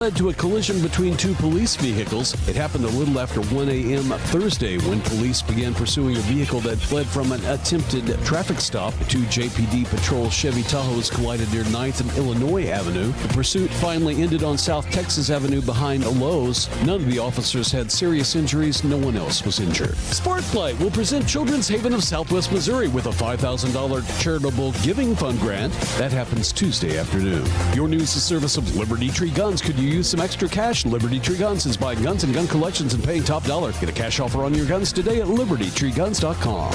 Led to a collision between two police vehicles. It happened a little after 1 a.m. Thursday when police began pursuing a vehicle that fled from an attempted traffic stop. Two JPD patrol Chevy Tahoes collided near 9th and Illinois Avenue. The pursuit finally ended on South Texas Avenue behind Lowe's. None of the officers had serious injuries. No one else was injured. Sparklight will present Children's Haven of Southwest Missouri with a $5,000 charitable giving fund grant. That happens Tuesday afternoon. Your news is service of Liberty Tree Guns. Could you use some extra cash? Liberty Tree Guns is buying guns and gun collections and paying top dollar. Get a cash offer on your guns today at libertytreeguns.com.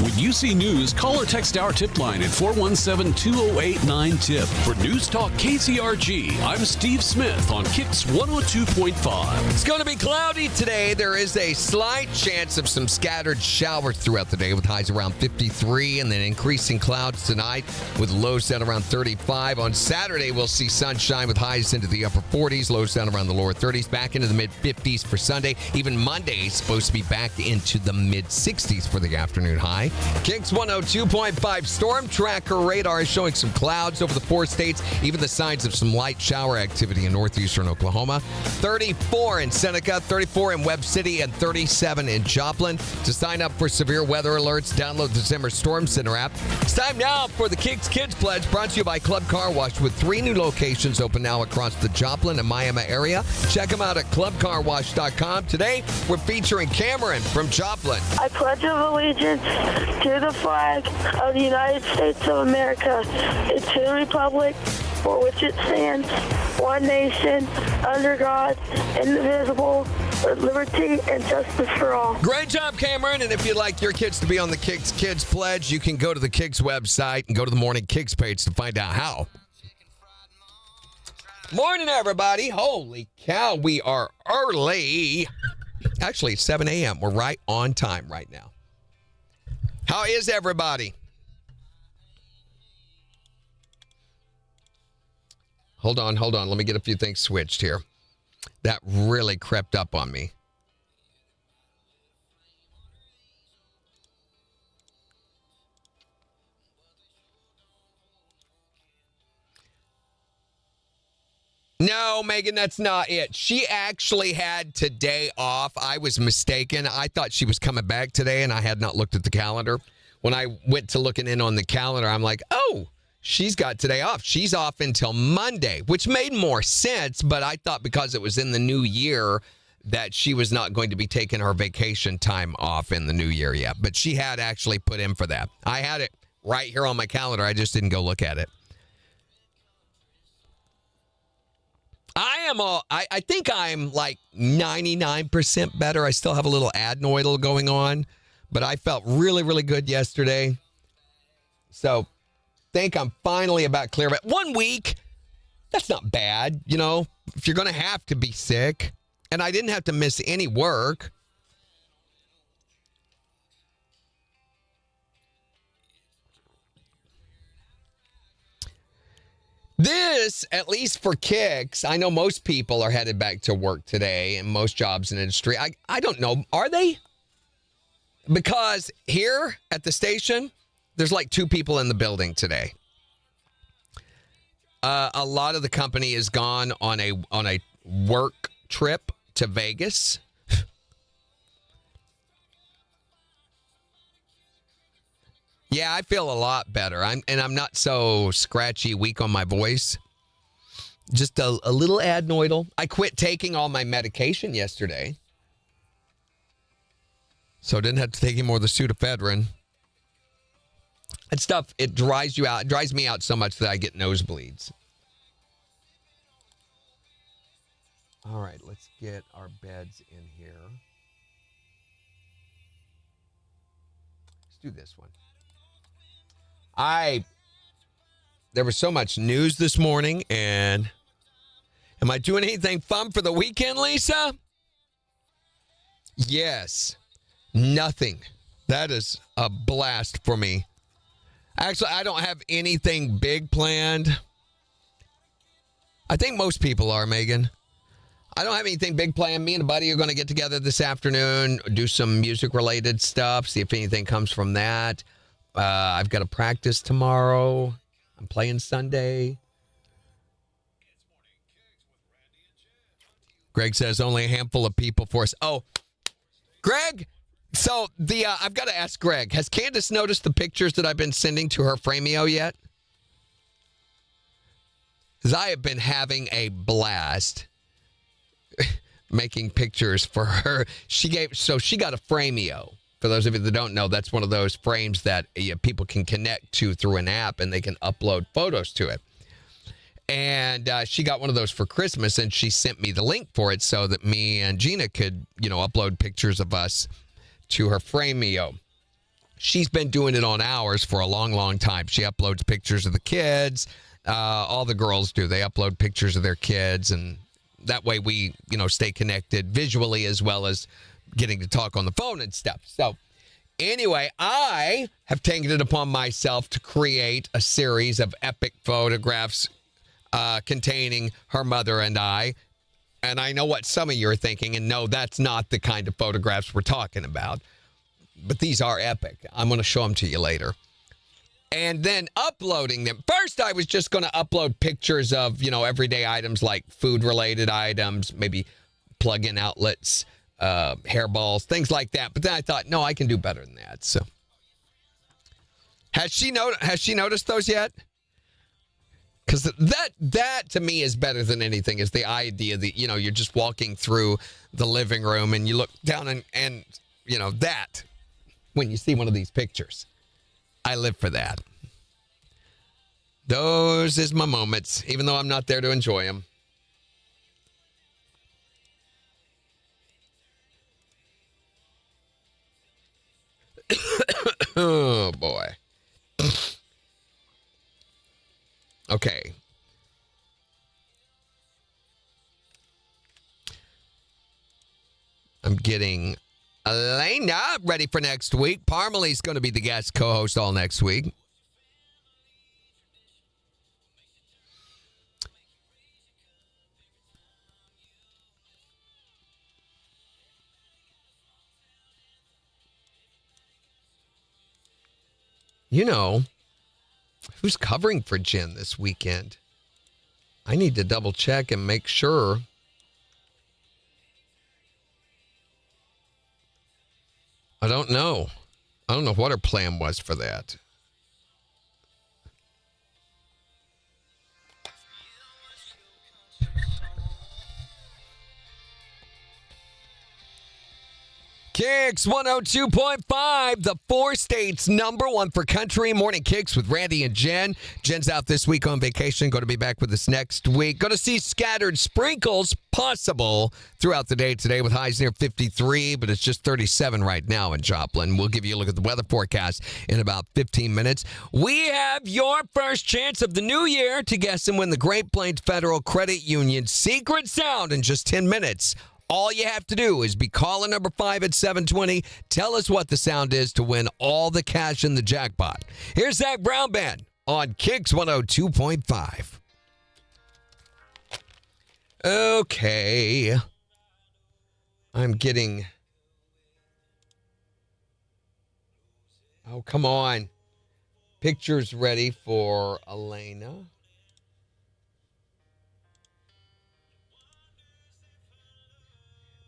When you see news, call or text our tip line at 417-208-9TIP. For News Talk KCRG, I'm Steve Smith on KIX 102.5. It's going to be cloudy today. There is a slight chance of some scattered showers throughout the day with highs around 53 and then increasing clouds tonight with lows down around 35. On Saturday, we'll see sunshine with highs into the upper 40s, lows down around the lower 30s, back into the mid-50s for Sunday. Even Monday is supposed to be back into the mid-60s for the afternoon high. KIX 102.5 storm tracker radar is showing some clouds over the 4 states, even the signs of some light shower activity in northeastern Oklahoma. 34 in Seneca, 34 in Webb City, and 37 in Joplin. To sign up for severe weather alerts, download the Zimmer Storm Center app. It's time now for the KIX Kids Pledge, brought to you by Club Car Wash, with 3 new locations open now across the Joplin and Miami area. Check them out at clubcarwash.com. Today, we're featuring Cameron from Joplin. I pledge of allegiance to the flag of the United States of America and to the republic for which it stands, one nation, under God, indivisible, with liberty and justice for all. Great job, Cameron. And if you'd like your kids to be on the KIX Kids Pledge, you can go to the KIX website and go to the Morning KIX page to find out how. Morning, everybody. Holy cow, we are early. Actually, it's 7 a.m. We're right on time right now. How is everybody? Hold on. Let me get a few things switched here. That really crept up on me. No, Megan, that's not it. She actually had today off. I was mistaken. I thought she was coming back today, and I had not looked at the calendar. When I went to looking in on the calendar, I'm like, oh, she's got today off. She's off until Monday, which made more sense, but I thought because it was in the new year that she was not going to be taking her vacation time off in the new year yet. But she had actually put in for that. I had it right here on my calendar. I just didn't go look at it. I think I'm like 99% better. I still have a little adenoidal going on, but I felt really, really good yesterday. So think I'm finally about clear. But 1 week, that's not bad. You know, if you're going to have to be sick, and I didn't have to miss any work. This, at least for KIX, I know most people are headed back to work today in most jobs in industry. I don't know. Are they? Because here at the station, there's like 2 people in the building today. A lot of the company is gone on a work trip to Vegas. Yeah, I feel a lot better. I'm not so scratchy, weak on my voice. Just a little adenoidal. I quit taking all my medication yesterday. So I didn't have to take any more of the pseudoephedrine. That stuff, it dries you out. It dries me out so much that I get nosebleeds. All right, let's get our beds in here. Let's do this one. There was so much news this morning, and am I doing anything fun for the weekend, Lisa? Yes. Nothing. That is a blast for me. Actually, I don't have anything big planned. I think most people are, Megan. I don't have anything big planned. Me and a buddy are going to get together this afternoon, do some music-related stuff, see if anything comes from that. I've got to practice tomorrow. I'm playing Sunday. Greg says only a handful of people force. Oh, Greg. So I've got to ask Greg, has Candace noticed the pictures that I've been sending to her Frameo yet? Because I have been having a blast making pictures for her. She got a Frameo. For those of you that don't know, that's one of those frames that people can connect to through an app and they can upload photos to it. And she got one of those for Christmas, and she sent me the link for it so that me and Gina could, upload pictures of us to her Frameo. She's been doing it on ours for a long, long time. She uploads pictures of the kids. All the girls do. They upload pictures of their kids, and that way we, stay connected visually as well as getting to talk on the phone and stuff. So anyway, I have taken it upon myself to create a series of epic photographs containing her mother and I. And I know what some of you are thinking, and no, that's not the kind of photographs we're talking about. But these are epic. I'm going to show them to you later. And then uploading them. First, I was just going to upload pictures of, everyday items like food-related items, maybe plug-in outlets, hairballs, things like that. But then I thought, no, I can do better than that. So, has she noticed those yet? Because that to me is better than anything, is the idea that, you're just walking through the living room and you look down and that, when you see one of these pictures. I live for that. Those is my moments, even though I'm not there to enjoy them. Oh, boy. Okay. I'm getting Elena ready for next week. Parmalee's going to be the guest co-host all next week. Who's covering for Jen this weekend? I need to double check and make sure. I don't know. I don't know what her plan was for that. KIX 102.5, the 4 states #1 for country. Morning KIX with Randy and Jen. Jen's out this week on vacation. Going to be back with us next week. Going to see scattered sprinkles possible throughout the day today with highs near 53, but it's just 37 right now in Joplin. We'll give you a look at the weather forecast in about 15 minutes. We have your first chance of the new year to guess and win the Great Plains Federal Credit Union secret sound in just 10 minutes. All you have to do is be caller number 5 at 720. Tell us what the sound is to win all the cash in the jackpot. Here's Zach Brown Band on KIX 102.5. Okay. I'm getting... Oh, come on. Pictures ready for Elena.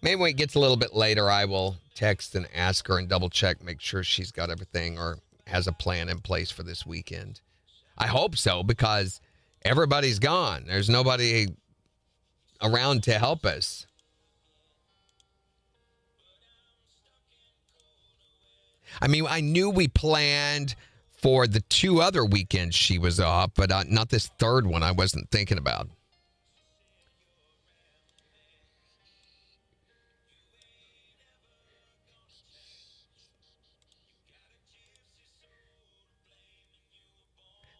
Maybe when it gets a little bit later, I will text and ask her and double check, make sure she's got everything or has a plan in place for this weekend. I hope so, because everybody's gone. There's nobody around to help us. I mean, I knew we planned for the 2 other weekends she was off, but not this third one I wasn't thinking about.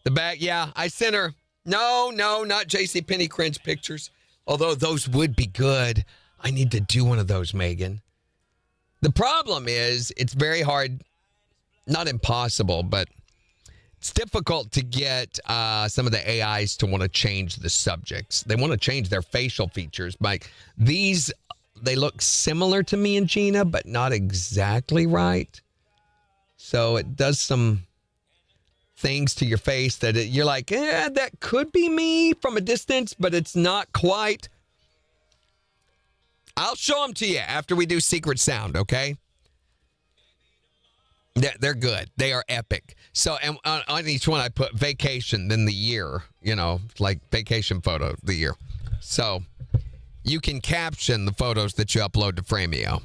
The bag, yeah, I sent her. No, not JCPenney cringe pictures. Although those would be good. I need to do one of those, Megan. The problem is it's very hard, not impossible, but it's difficult to get some of the AIs to want to change the subjects. They want to change their facial features. Like these, they look similar to me and Gina, but not exactly right. So it does some things to your face that you're like, that could be me from a distance, but it's not quite. I'll show them to you after we do Secret Sound, okay? They're good. They are epic. So, and on each one, I put vacation, then the year, like vacation photo, the year. So, you can caption the photos that you upload to Frameo.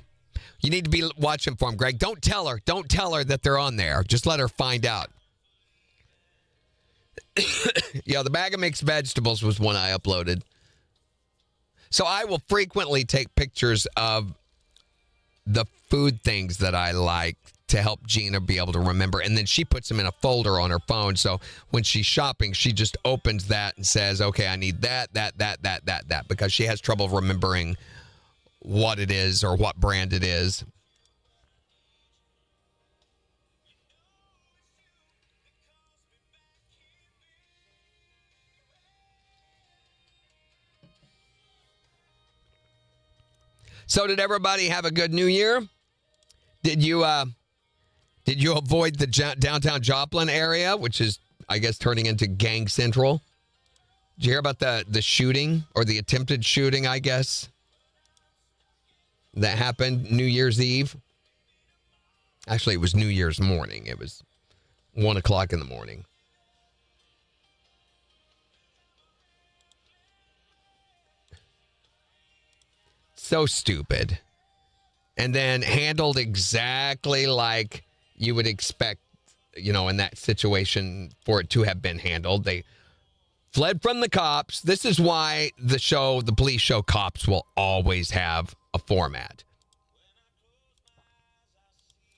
You need to be watching for them, Greg. Don't tell her. Don't tell her that they're on there. Just let her find out. The bag of mixed vegetables was one I uploaded. So I will frequently take pictures of the food things that I like to help Gina be able to remember. And then she puts them in a folder on her phone. So when she's shopping, she just opens that and says, okay, I need that, because she has trouble remembering what it is or what brand it is. So did everybody have a good New Year? Did you avoid the downtown Joplin area, which is, I guess, turning into gang central? Did you hear about the shooting or the attempted shooting, I guess, that happened New Year's Eve? Actually, it was New Year's morning. It was 1 o'clock in the morning. So stupid. And then handled exactly like you would expect, in that situation for it to have been handled. They fled from the cops. This is why the police show Cops will always have a format.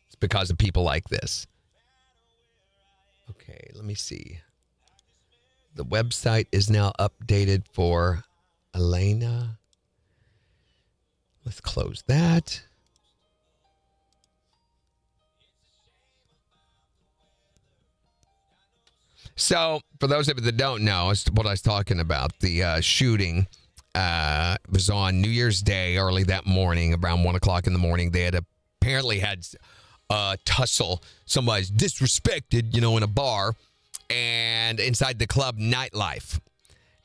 It's because of people like this. Okay, let me see. The website is now updated for Elena. Let's close that. So, for those of you that don't know, it's what I was talking about. The shooting was on New Year's Day, early that morning, around 1 o'clock in the morning. They had apparently had a tussle. Somebody's disrespected, in a bar and inside the club Nightlife.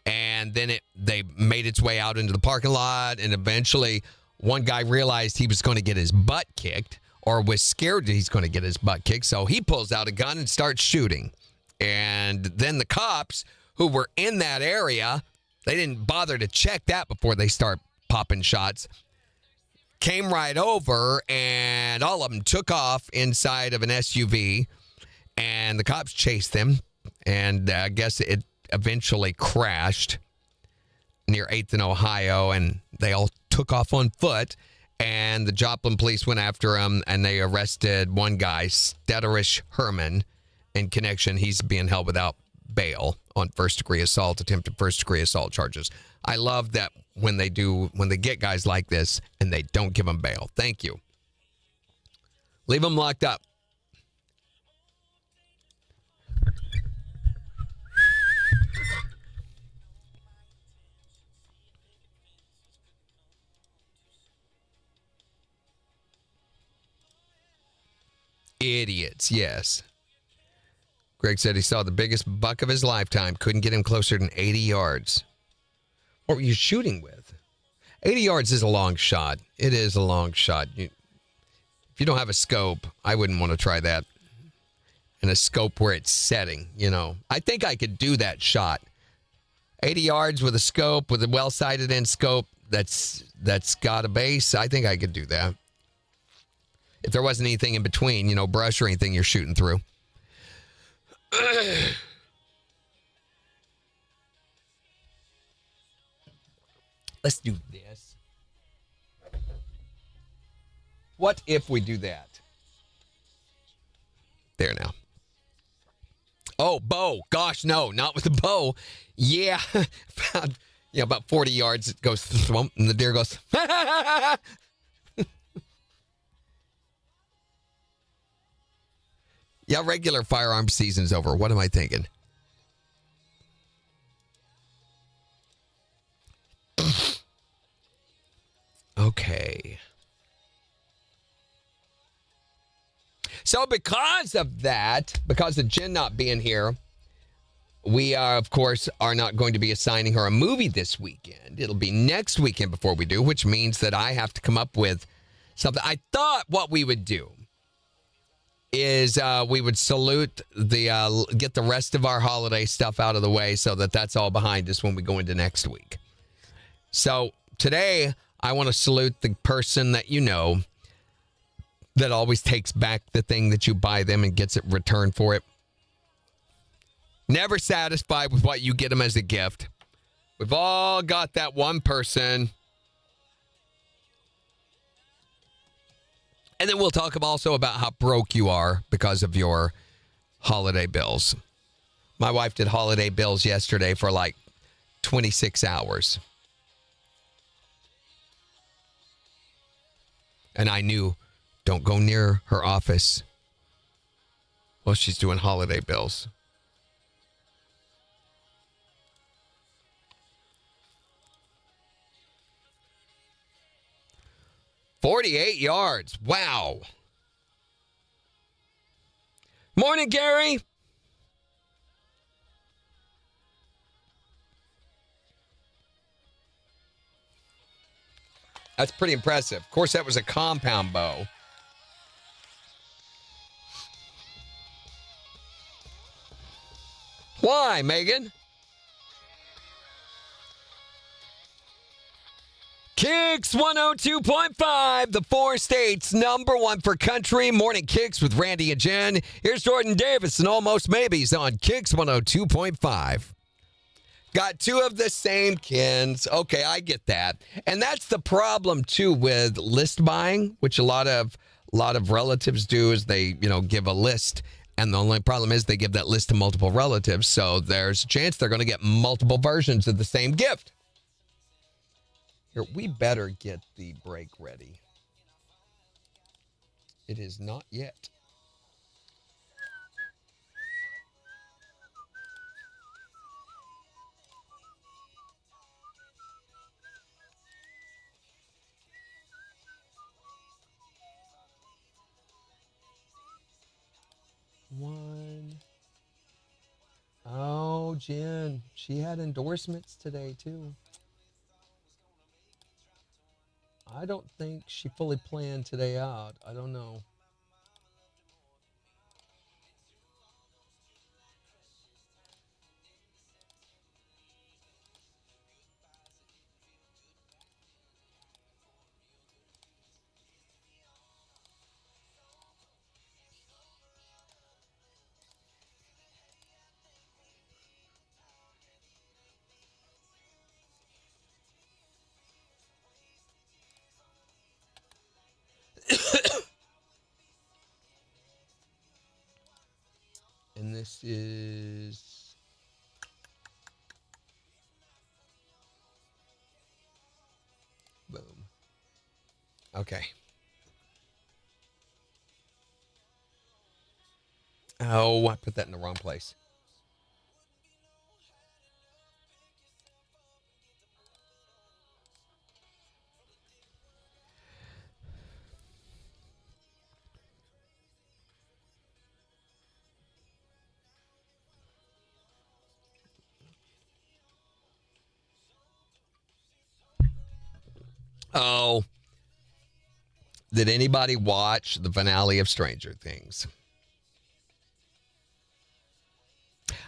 And then they made its way out into the parking lot, and eventually one guy realized he was going to get his butt kicked, or was scared that he's going to get his butt kicked, so he pulls out a gun and starts shooting. And then the cops who were in that area, they didn't bother to check that before they start popping shots, came right over, and all of them took off inside of an SUV, and the cops chased them, and I guess it eventually crashed near 8th and Ohio, and they all took off on foot, and the Joplin police went after him, and they arrested one guy, Stederish Herman, in connection. He's being held without bail on first-degree assault, attempted first-degree assault charges. I love that when they get guys like this and they don't give them bail. Thank you. Leave them locked up. Idiots, yes. Greg said he saw the biggest buck of his lifetime. Couldn't get him closer than 80 yards. What were you shooting with? 80 yards is a long shot. It is a long shot. If you don't have a scope, I wouldn't want to try that. And a scope where it's setting, I think I could do that shot. 80 yards with a scope, with a well-sighted in scope that's got a base. I think I could do that. If there wasn't anything in between, brush or anything you're shooting through. Let's do this. What if we do that? There now. Oh, bow. Gosh, no, not with the bow. Yeah, about 40 yards. It goes thwump, and the deer goes. Yeah, regular firearm season's over. What am I thinking? Okay. So because of that, because of Jen not being here, We are, of course, are not going to be assigning her a movie this weekend. It'll be next weekend before we do, which means that I have to come up with something. I thought what we would do is we would salute get the rest of our holiday stuff out of the way so that that's all behind us when we go into next week. So today, I want to salute the person that you know that always takes back the thing that you buy them and gets it returned for it. Never satisfied with what you get them as a gift. We've all got that one person. And then we'll talk also about how broke you are because of your holiday bills. My wife did holiday bills yesterday for like 26 hours. And I knew, don't go near her office while she's doing holiday bills. "48 yards. Wow. Morning, Gary. That's pretty impressive. Of course, that was a compound bow. Why, Megan? KIX 102.5, the 4 states #1 for country. Morning KIX with Randy and Jen. Here's Jordan Davis and Almost Maybes on KIX 102.5. Got two of the same kins. Okay, I get that. And that's the problem, too, with list buying, which a lot of relatives do is they, give a list. And the only problem is they give that list to multiple relatives. So there's a chance they're going to get multiple versions of the same gift. Here, we better get the break ready. It is not yet. One. Oh, Jen, she had endorsements today, too. I don't think she fully planned today out. I don't know. And this is boom. Okay. Oh, I put that in the wrong place. Oh, did anybody watch the finale of Stranger Things?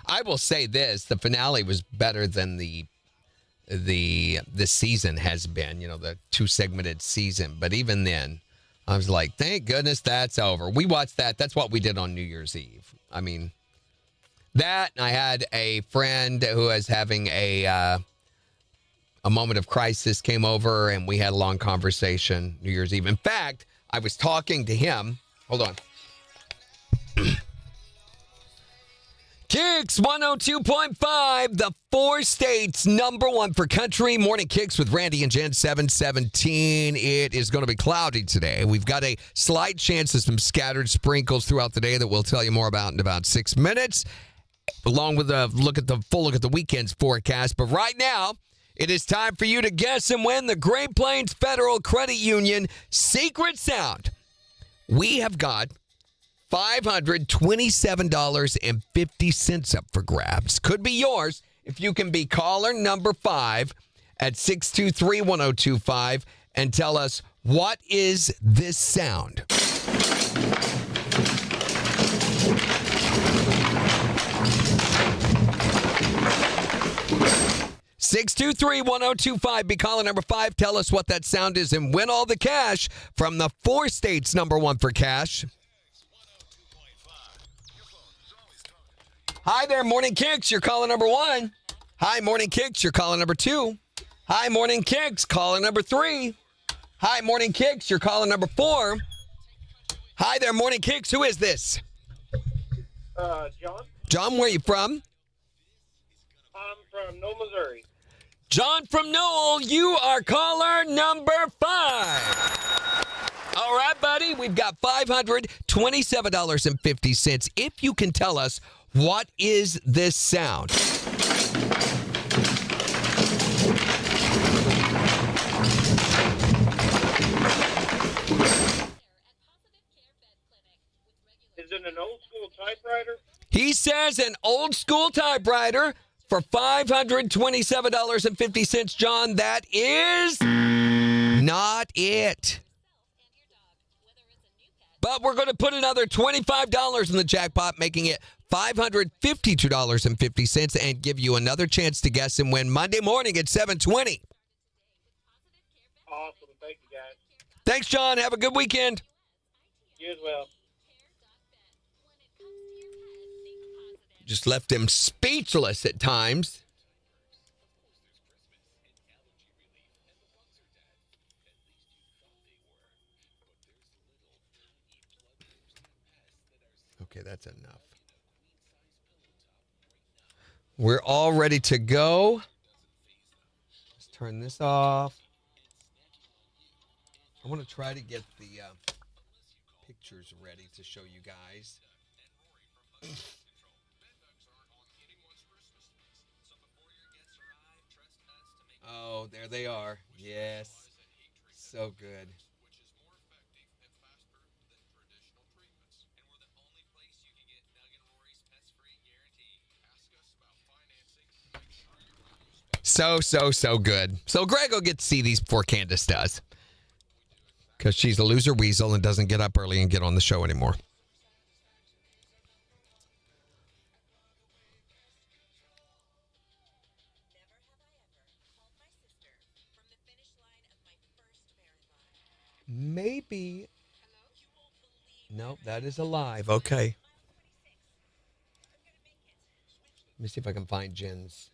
I will say this, the finale was better than the season has been, the 2-segmented season. But even then, I was like, thank goodness that's over. We watched that. That's what we did on New Year's Eve. I mean, that, I had a friend who was having a moment of crisis, came over, and we had a long conversation New Year's Eve. In fact, I was talking to him. Hold on. KIX 102.5, the 4 states #1 for country. Morning KIX with Randy and Jen, 717. It is going to be cloudy today. We've got a slight chance of some scattered sprinkles throughout the day that we'll tell you more about in about 6 minutes, along with a full look at the weekend's forecast. But right now, it is time for you to guess and win the Great Plains Federal Credit Union Secret Sound. We have got $527.50 up for grabs. Could be yours if you can be caller number 5 at 623-1025 and tell us, what is this sound? 623-1025. Be caller number 5. Tell us what that sound is and win all the cash from the 4 states number 1 for cash. Hi there, Morning Kicks. You're caller number 1. Hi, Morning Kicks. You're caller number 2. Hi, Morning Kicks. Caller number 3. Hi, Morning Kicks. You're caller number 4. Hi there, Morning Kicks. Who is this? John. John, where are you from? I'm from Knoll, Missouri. John from Knoll, you are caller number 5. All right, buddy, we've got $527.50 if you can tell us, what is this sound? Is it an old school typewriter? He says an old school typewriter for $527.50, John. That is not it. But we're going to put another $25 in the jackpot, making it $552.50, and give you another chance to guess and win Monday morning at 7:20. Awesome. Thank you, guys. Thanks, John. Have a good weekend. You as well. Just left him speechless at times. Okay, that's enough. We're all ready to go. Let's turn this off. I want to try to get the pictures ready to show you guys. Oh, there they are. Yes. So good. So good. So Greg will get to see these before Candace does. Because she's a loser weasel and doesn't get up early and get on the show anymore. Maybe. Nope, that is alive. Okay. Let me see if I can find Jen's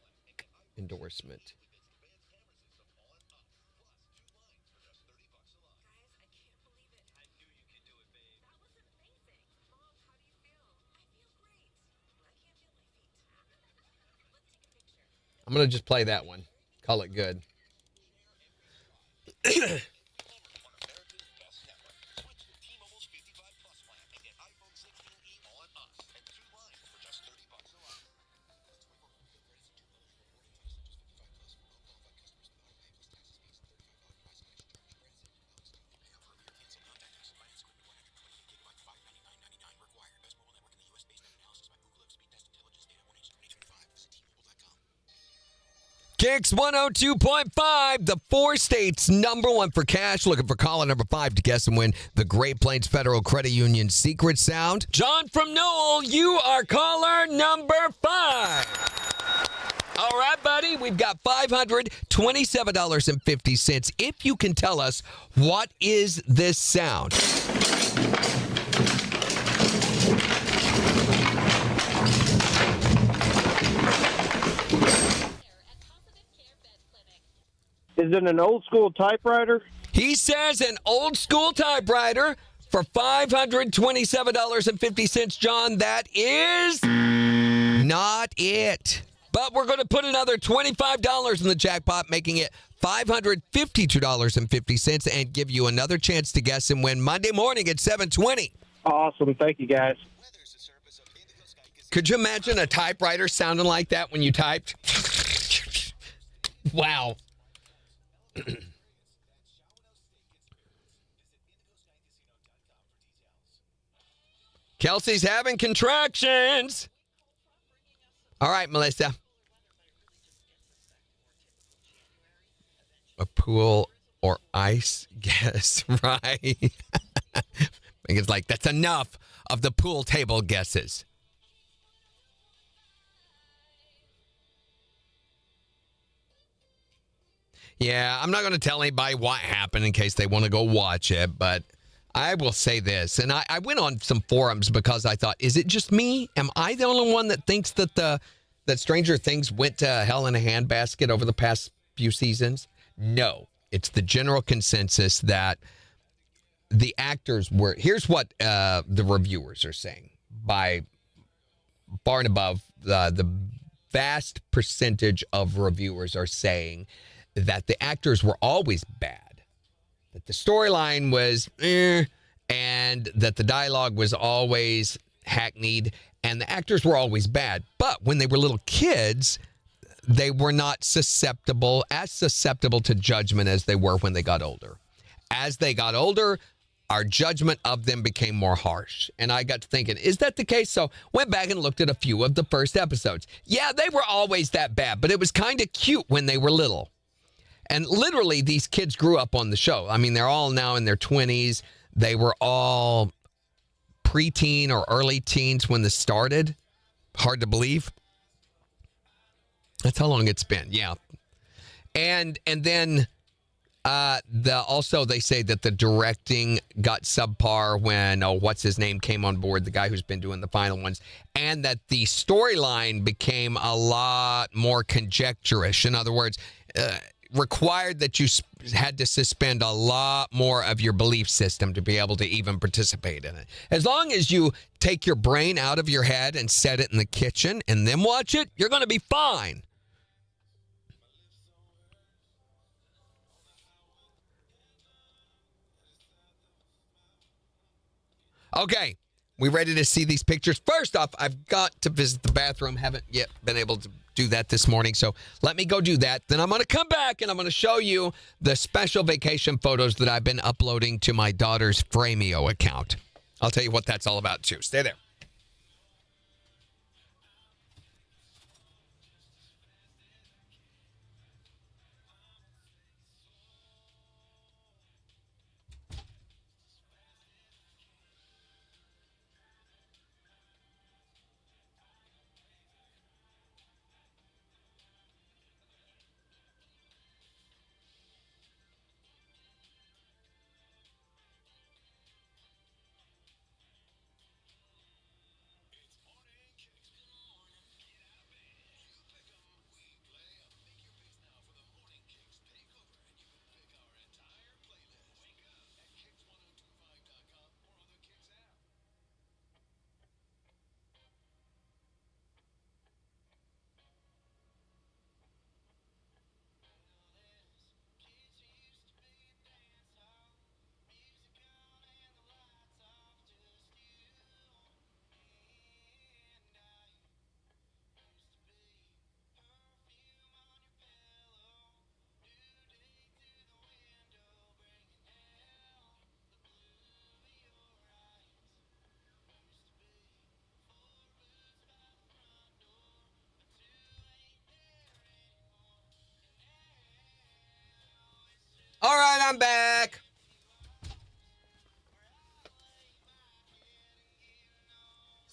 endorsement. I'm going to just play that one. Call it good. KIX 102.5, the 4 states number 1 for cash. Looking for caller number 5 to guess and win the Great Plains Federal Credit Union secret sound. John from Knoll, you are caller number 5. All right, buddy, we've got $527.50 if you can tell us, what is this sound? Is it an old school typewriter? He says an old school typewriter for $527.50, John. That is not it. But we're going to put another $25 in the jackpot, making it $552.50, and give you another chance to guess and win Monday morning at 7:20. Awesome. Thank you, guys. Could you imagine a typewriter sounding like that when you typed? Wow. Kelsey's having contractions. All right, Melissa. A pool or ice? Guess, right? It's like, that's enough of the pool table guesses. Yeah, I'm not going to tell anybody what happened in case they want to go watch it, but I will say this, and I went on some forums because I thought, is it just me? Am I the only one that thinks that that Stranger Things went to hell in a handbasket over the past few seasons? No, it's the general consensus that the actors were. Here's what the reviewers are saying by far and above. The vast percentage of reviewers are saying that the actors were always bad, that the storyline was and that the dialogue was always hackneyed, and the actors were always bad. But when they were little kids, they were not as susceptible to judgment as they were when they got older. As they got older, our judgment of them became more harsh. And I got to thinking, is that the case? So went back and looked at a few of the first episodes. Yeah, they were always that bad, but it was kind of cute when they were little. And literally, these kids grew up on the show. I mean, they're all now in their 20s. They were all preteen or early teens when this started. Hard to believe. That's how long it's been. Yeah. And then also they say that the directing got subpar when what's his name came on board, the guy who's been doing the final ones, and that the storyline became a lot more conjecturous. In other words, required that you had to suspend a lot more of your belief system to be able to even participate in it. As long as you take your brain out of your head and set it in the kitchen and then watch it, you're going to be fine. Okay, we ready to see these pictures? First off, I've got to visit the bathroom. Haven't yet been able to do that this morning, so let me go do that. Then I'm going to come back and I'm going to show you the special vacation photos that I've been uploading to my daughter's Frameo account. I'll tell you what that's all about, too. Stay there. All right, I'm back.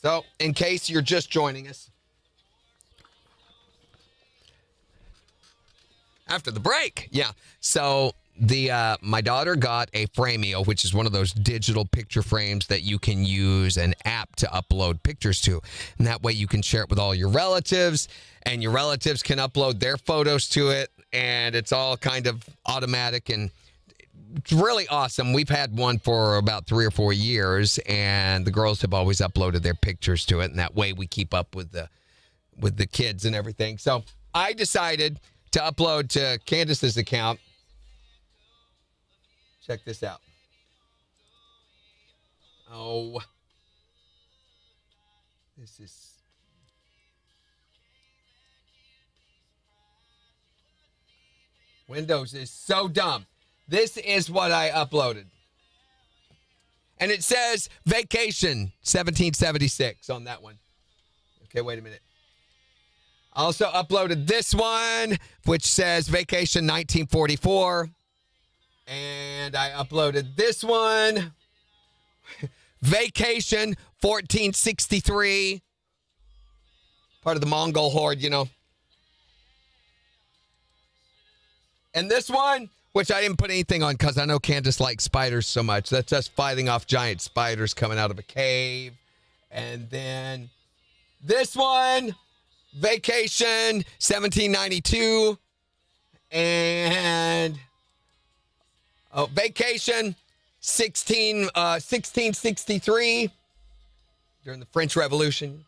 So, in case you're just joining us, after the break, yeah. So, my daughter got a Frameo, which is one of those digital picture frames that you can use an app to upload pictures to. And that way you can share it with all your relatives, and your relatives can upload their photos to it, and it's all kind of automatic, and it's really awesome. We've had one for about 3 or 4 years, and the girls have always uploaded their pictures to it, and that way we keep up with the kids and everything. So I decided to upload to Candace's account. Check this out. Oh, this is... Windows is so dumb. This is what I uploaded. And it says vacation 1776 on that one. Okay, wait a minute. I also uploaded this one, which says vacation 1944. And I uploaded this one, vacation 1463. Part of the Mongol horde, you know. And this one, which I didn't put anything on because I know Candace likes spiders so much. That's us fighting off giant spiders coming out of a cave. And then this one, vacation 1792. And vacation 1663 during the French Revolution.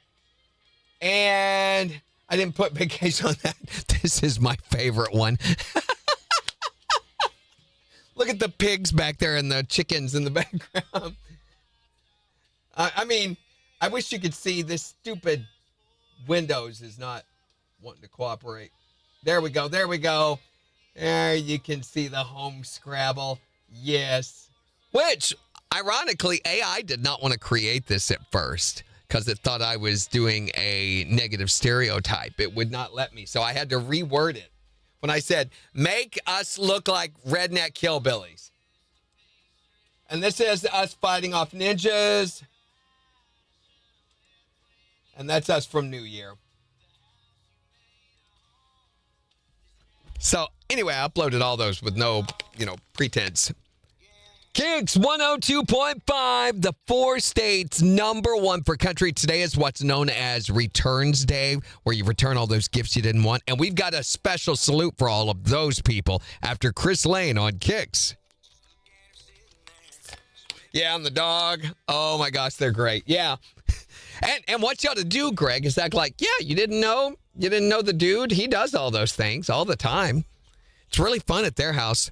And I didn't put vacation on that. This is my favorite one. Look at the pigs back there and the chickens in the background. I mean, I wish you could see this stupid Windows is not wanting to cooperate. There we go. There we go. There you can see the home Scrabble. Yes. Which, ironically, AI did not want to create this at first because it thought I was doing a negative stereotype. It would not let me. So I had to reword it. When I said, make us look like redneck hillbillies. And this is us fighting off ninjas. And that's us from New Year. So anyway, I uploaded all those with no, pretense. KIX 102.5, the 4 states #1 for country. Today is what's known as Returns Day, where you return all those gifts you didn't want. And we've got a special salute for all of those people after Chris Lane on KIX. Yeah, and the dog. Oh, my gosh, they're great. Yeah. And what you ought to do, Greg, is act like, yeah, you didn't know? You didn't know the dude? He does all those things all the time. It's really fun at their house.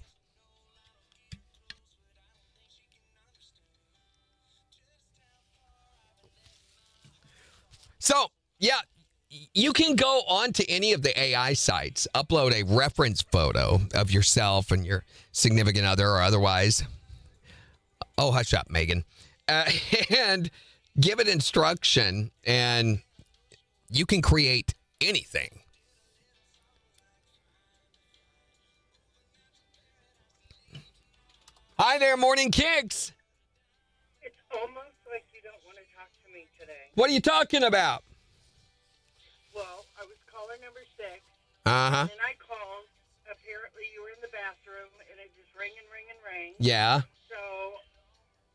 So, yeah, you can go on to any of the AI sites, upload a reference photo of yourself and your significant other or otherwise. Oh, hush up, Megan. And give it instruction, and you can create anything. Hi there, Morning KIX. It's almost like you don't want to talk to me today. What are you talking about? Well, I was caller number 6. Uh-huh. And I called. Apparently, you were in the bathroom, and it just rang and rang and rang. Yeah. So,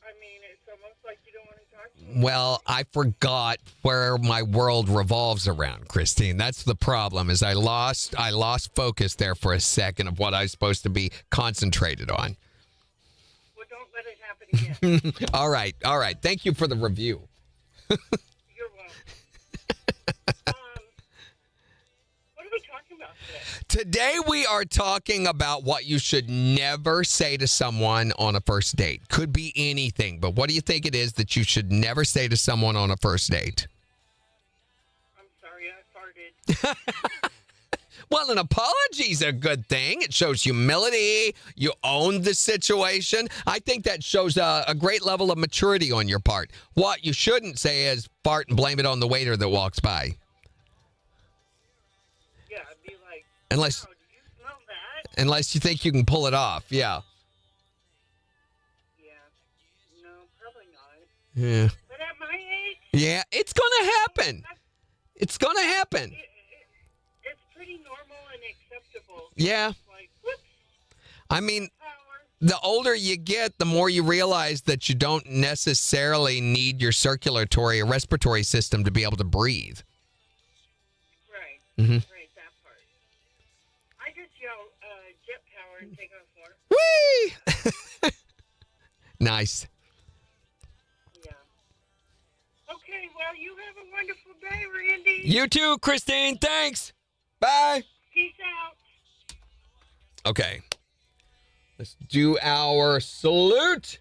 I mean, it's almost like you don't want to talk to me. Well, I forgot where my world revolves around, Christine. That's the problem, is I lost focus there for a second of what I was supposed to be concentrated on. Well, don't let it happen again. All right. Thank you for the review. You're welcome. What are we talking about today? Today we are talking about what you should never say to someone on a first date. Could be anything, but what do you think it is that you should never say to someone on a first date? I'm sorry, I farted. Well, an apology's a good thing. It shows humility. You own the situation. I think that shows a great level of maturity on your part. What you shouldn't say is fart and blame it on the waiter that walks by. Yeah, I'd be like, Unless wow, did you smell that? unless you think you can pull it off. Yeah. Yeah. No, probably not. Yeah. But at my age, Yeah, it's going to happen. It's going to happen. it's pretty normal and acceptable. Yeah. It's like, whoops, I mean, power. the older you get, the more you realize that you don't necessarily need your circulatory or respiratory system to be able to breathe. Right. Mm-hmm. Right, that part. I just yell jet power and take off more. Whee! Nice. Yeah. Okay, well, you have a wonderful day, Randy. You too, Christine. Thanks. Bye. Peace out. Okay. Let's do our salute.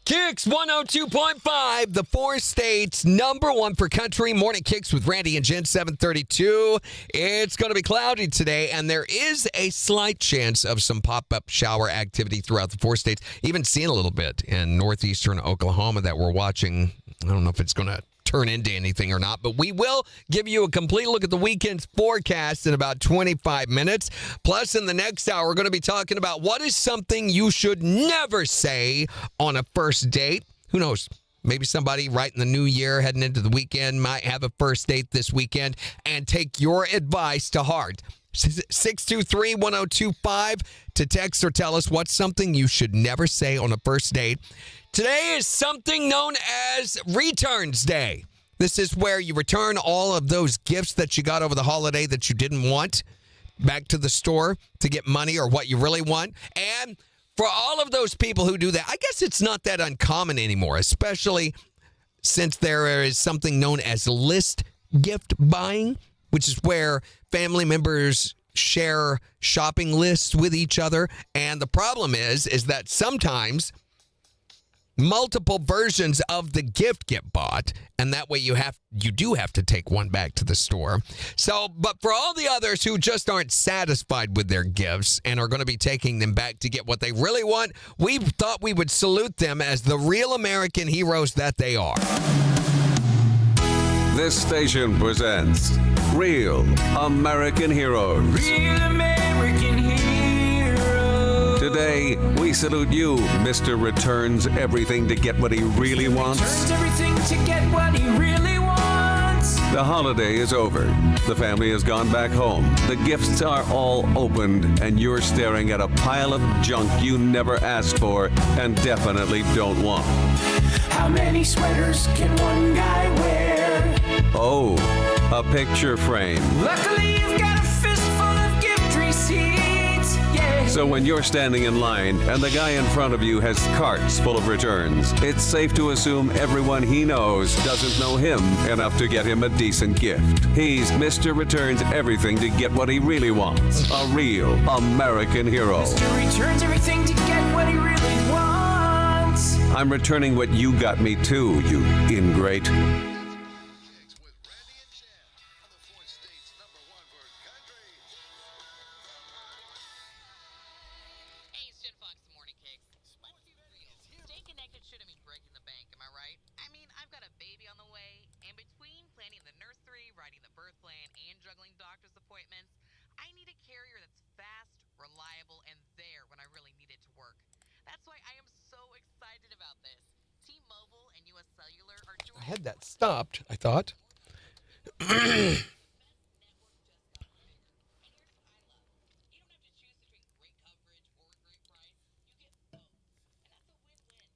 KIX 102.5, the four states number one for country. Morning KIX with Randy and Jen, 732. It's going to be cloudy today, and there is a slight chance of some pop-up shower activity throughout the four states. Even seeing a little bit in northeastern Oklahoma that we're watching. I don't know if it's going to turn into anything or not, but we will give you a complete look at the weekend's forecast in about 25 minutes. Plus, in the next hour, we're going to be talking about what is something you should never say on a first date. Who knows? Maybe somebody right in the new year heading into the weekend might have a first date this weekend and take your advice to heart. 623-1025 to text or tell us what's something you should never say on a first date. Today is something known as Returns Day. This is where you return all of those gifts that you got over the holiday that you didn't want back to the store to get money or what you really want. And for all of those people who do that, I guess it's not that uncommon anymore, especially since there is something known as list gift buying, which is where family members share shopping lists with each other. And the problem is that sometimes multiple versions of the gift get bought, and that way you do have to take one back to the store. So, but for all the others who just aren't satisfied with their gifts and are going to be taking them back to get what they really want, we thought we would salute them as the real American heroes that they are. This station presents Real American Heroes. Real American heroes. Today, we salute you, Mr. Returns everything to get what he really wants. Turns everything to get what he really wants. The holiday is over. The family has gone back home. The gifts are all opened, and you're staring at a pile of junk you never asked for and definitely don't want. How many sweaters can one guy wear? Oh, a picture frame. Luckily, you've got a fistful of gift receipts. Yeah. So when you're standing in line and the guy in front of you has carts full of returns, it's safe to assume everyone he knows doesn't know him enough to get him a decent gift. He's Mr. Returns everything to get what he really wants. A real American hero. Mr. Returns everything to get what he really wants. I'm returning what you got me too, you ingrate. I had that stopped, I thought.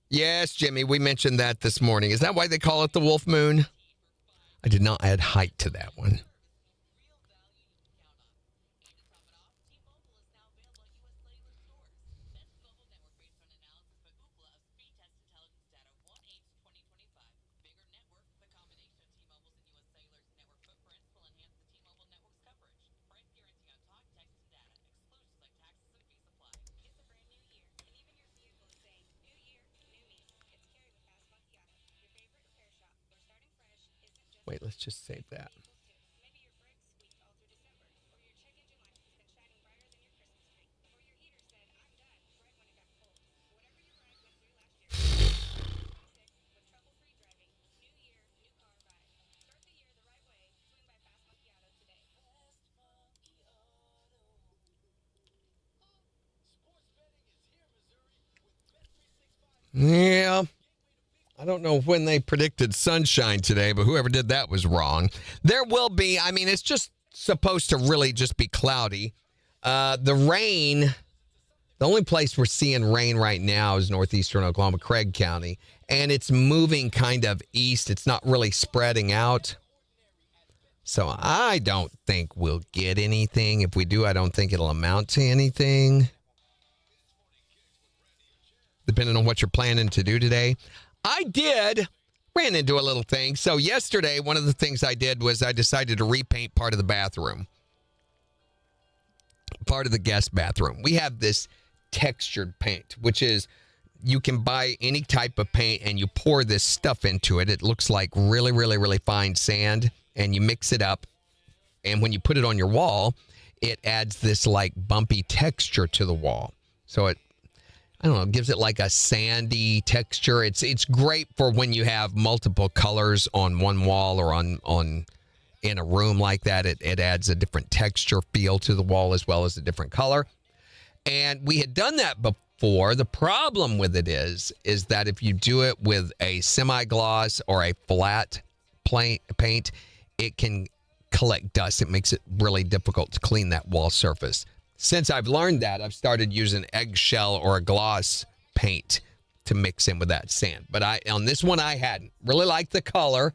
Yes, Jimmy, we mentioned that this morning. Is that why they call it the Wolf Moon? I did not add height to that one. Wait, let's just save that. Yeah. I don't know when they predicted sunshine today, but whoever did that was wrong. There will be, I mean, it's just supposed to really just be cloudy. The rain, the only place we're seeing rain right now is northeastern Oklahoma, Craig County, and it's moving kind of east. It's not really spreading out. So I don't think we'll get anything. If we do, I don't think it'll amount to anything. Depending on what you're planning to do today. I ran into a little thing. So yesterday, one of the things I did was I decided to repaint part of the bathroom. Part of the guest bathroom. We have this textured paint, which is you can buy any type of paint and you pour this stuff into it. It looks like really, really, really fine sand, and you mix it up. And when you put it on your wall, it adds this like bumpy texture to the wall. So it, I don't know, gives it like a sandy texture. It's great for when you have multiple colors on one wall or on in a room like that. It adds a different texture feel to the wall as well as a different color. And we had done that before. The problem with it is that if you do it with a semi-gloss or a flat paint, it can collect dust. It makes it really difficult to clean that wall surface. Since I've learned that, I've started using eggshell or a gloss paint to mix in with that sand. But on this one, I hadn't really liked the color.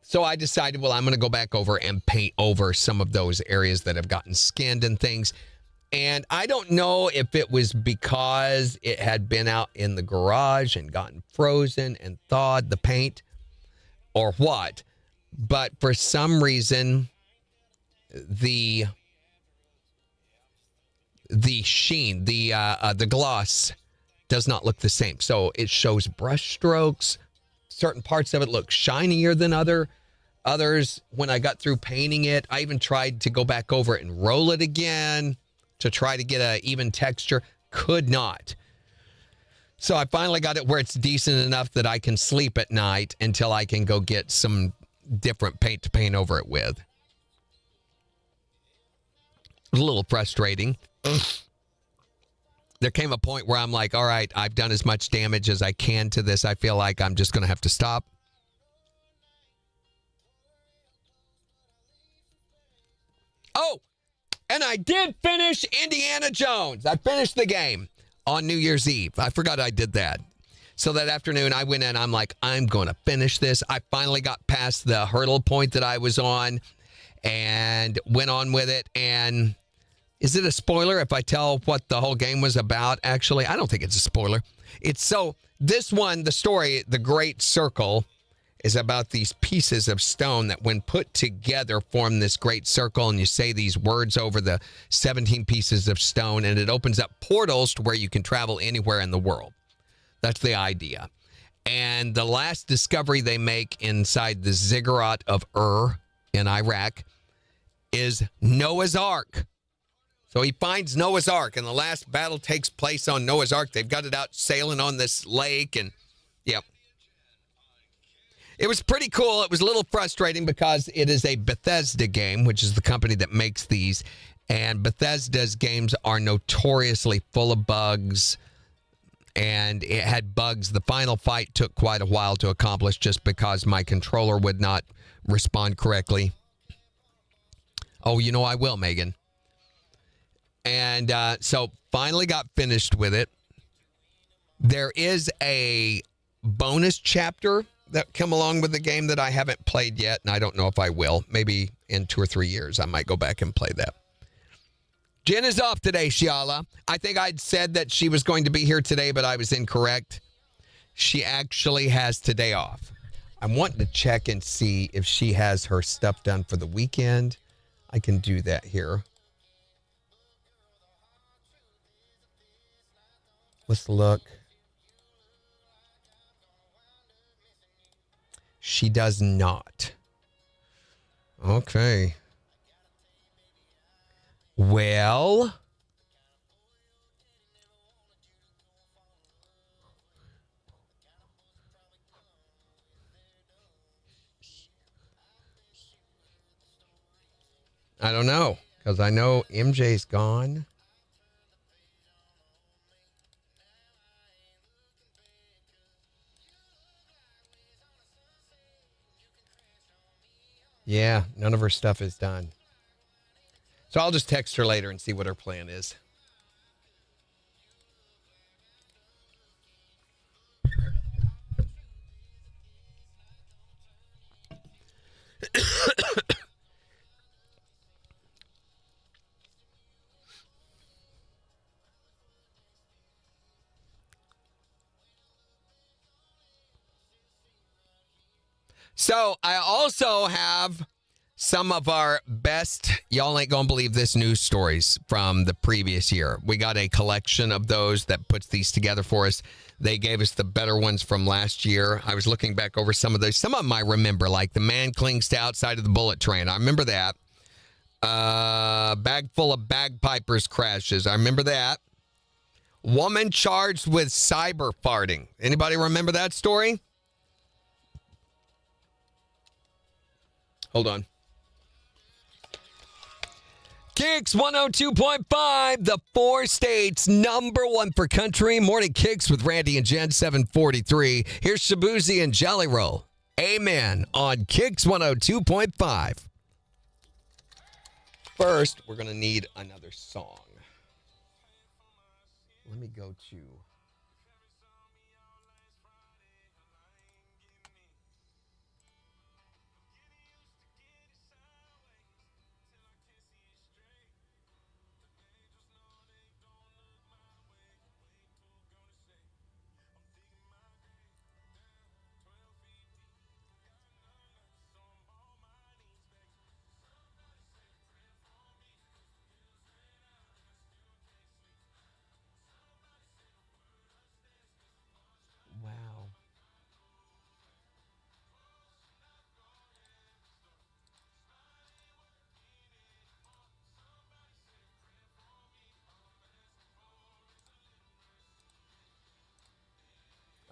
So I decided, well, I'm going to go back over and paint over some of those areas that have gotten skinned and things. And I don't know if it was because it had been out in the garage and gotten frozen and thawed, the paint, or what. But for some reason, the sheen, the gloss does not look the same. So it shows brush strokes. Certain parts of it look shinier than others. When I got through painting it, I even tried to go back over it and roll it again to try to get an even texture. Could not. So I finally got it where it's decent enough that I can sleep at night until I can go get some different paint to paint over it with. It was a little frustrating. There came a point where I'm like, all right, I've done as much damage as I can to this. I feel like I'm just going to have to stop. Oh, and I did finish Indiana Jones. I finished the game on New Year's Eve. I forgot I did that. So that afternoon, I went in. I'm like, I'm going to finish this. I finally got past the hurdle point that I was on and went on with it. And is it a spoiler if I tell what the whole game was about? Actually, I don't think it's a spoiler. This one, the story, The Great Circle, is about these pieces of stone that when put together form this great circle, and you say these words over the 17 pieces of stone, and it opens up portals to where you can travel anywhere in the world. That's the idea. And the last discovery they make inside the ziggurat of Ur in Iraq is Noah's Ark. So he finds Noah's Ark, and the last battle takes place on Noah's Ark. They've got it out sailing on this lake, and yep. It was pretty cool. It was a little frustrating because it is a Bethesda game, which is the company that makes these, and Bethesda's games are notoriously full of bugs, and it had bugs. The final fight took quite a while to accomplish just because my controller would not respond correctly. Oh, you know I will, Megan. And so finally got finished with it. There is a bonus chapter that come along with the game that I haven't played yet, and I don't know if I will. Maybe in 2 or 3 years, I might go back and play that. Jen is off today, Shiala. I think I'd said that she was going to be here today, but I was incorrect. She actually has today off. I'm wanting to check and see if she has her stuff done for the weekend. I can do that here. Let's look. She does not. Okay. Well, I don't know, because I know MJ's gone. Yeah, none of her stuff is done. So I'll just text her later and see what her plan is. So I also have some of our best, y'all ain't gonna believe this, news stories from the previous year. We got a collection of those that puts these together for us. They gave us the better ones from last year. I was looking back over some of those. Some of them I remember, like the man clings to outside of the bullet train. I remember that. Bag full of bagpipers crashes. I remember that. Woman charged with cyber farting. Anybody remember that story? Hold on. KIX 102.5, the 4 states number 1 for country. Morning KIX with Randy and Jen, 743. Here's Shabuzi and Jelly Roll. Amen on KIX 102.5. First, we're going to need another song. Let me go to... Wow.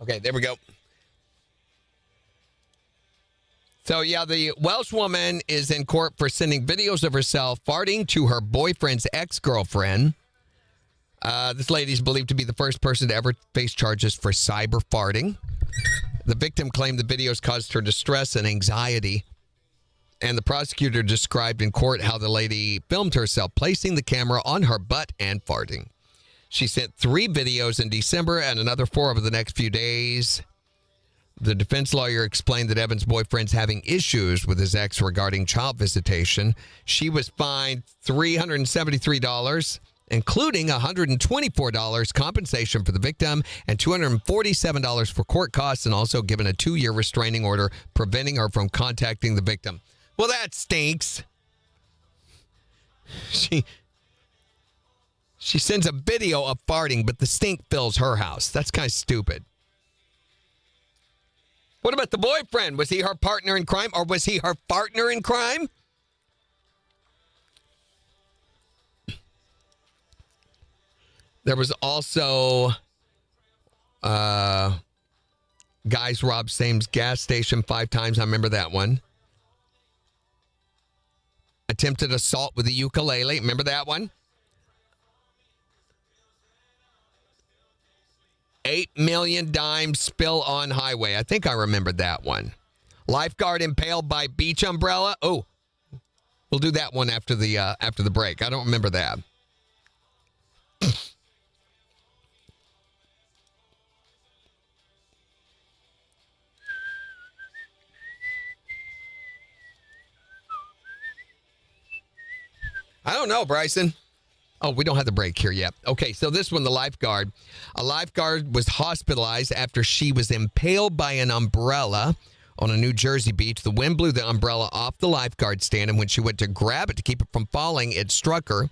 Okay, there we go. So, yeah, the Welsh woman is in court for sending videos of herself farting to her boyfriend's ex-girlfriend. This lady is believed to be the first person to ever face charges for cyber farting. The victim claimed the videos caused her distress and anxiety. And the prosecutor described in court how the lady filmed herself placing the camera on her butt and farting. She sent 3 videos in December and another 4 over the next few days. The defense lawyer explained that Evan's boyfriend's having issues with his ex regarding child visitation. She was fined $373, including $124 compensation for the victim and $247 for court costs, and also given a 2-year restraining order preventing her from contacting the victim. Well, that stinks. She sends a video of farting, but the stink fills her house. That's kind of stupid. What about the boyfriend? Was he her partner in crime, or was he her partner in crime? There was also guys robbed Sam's gas station 5 times. I remember that one. Attempted assault with a ukulele. Remember that one? 8 million dime spill on highway. I think I remembered that one. Lifeguard impaled by beach umbrella. Oh, we'll do that one after the break. I don't remember that. I don't know, Bryson. Oh, we don't have the break here yet. Okay, so this one, the lifeguard. A lifeguard was hospitalized after she was impaled by an umbrella on a New Jersey beach. The wind blew the umbrella off the lifeguard stand, and when she went to grab it to keep it from falling, it struck her.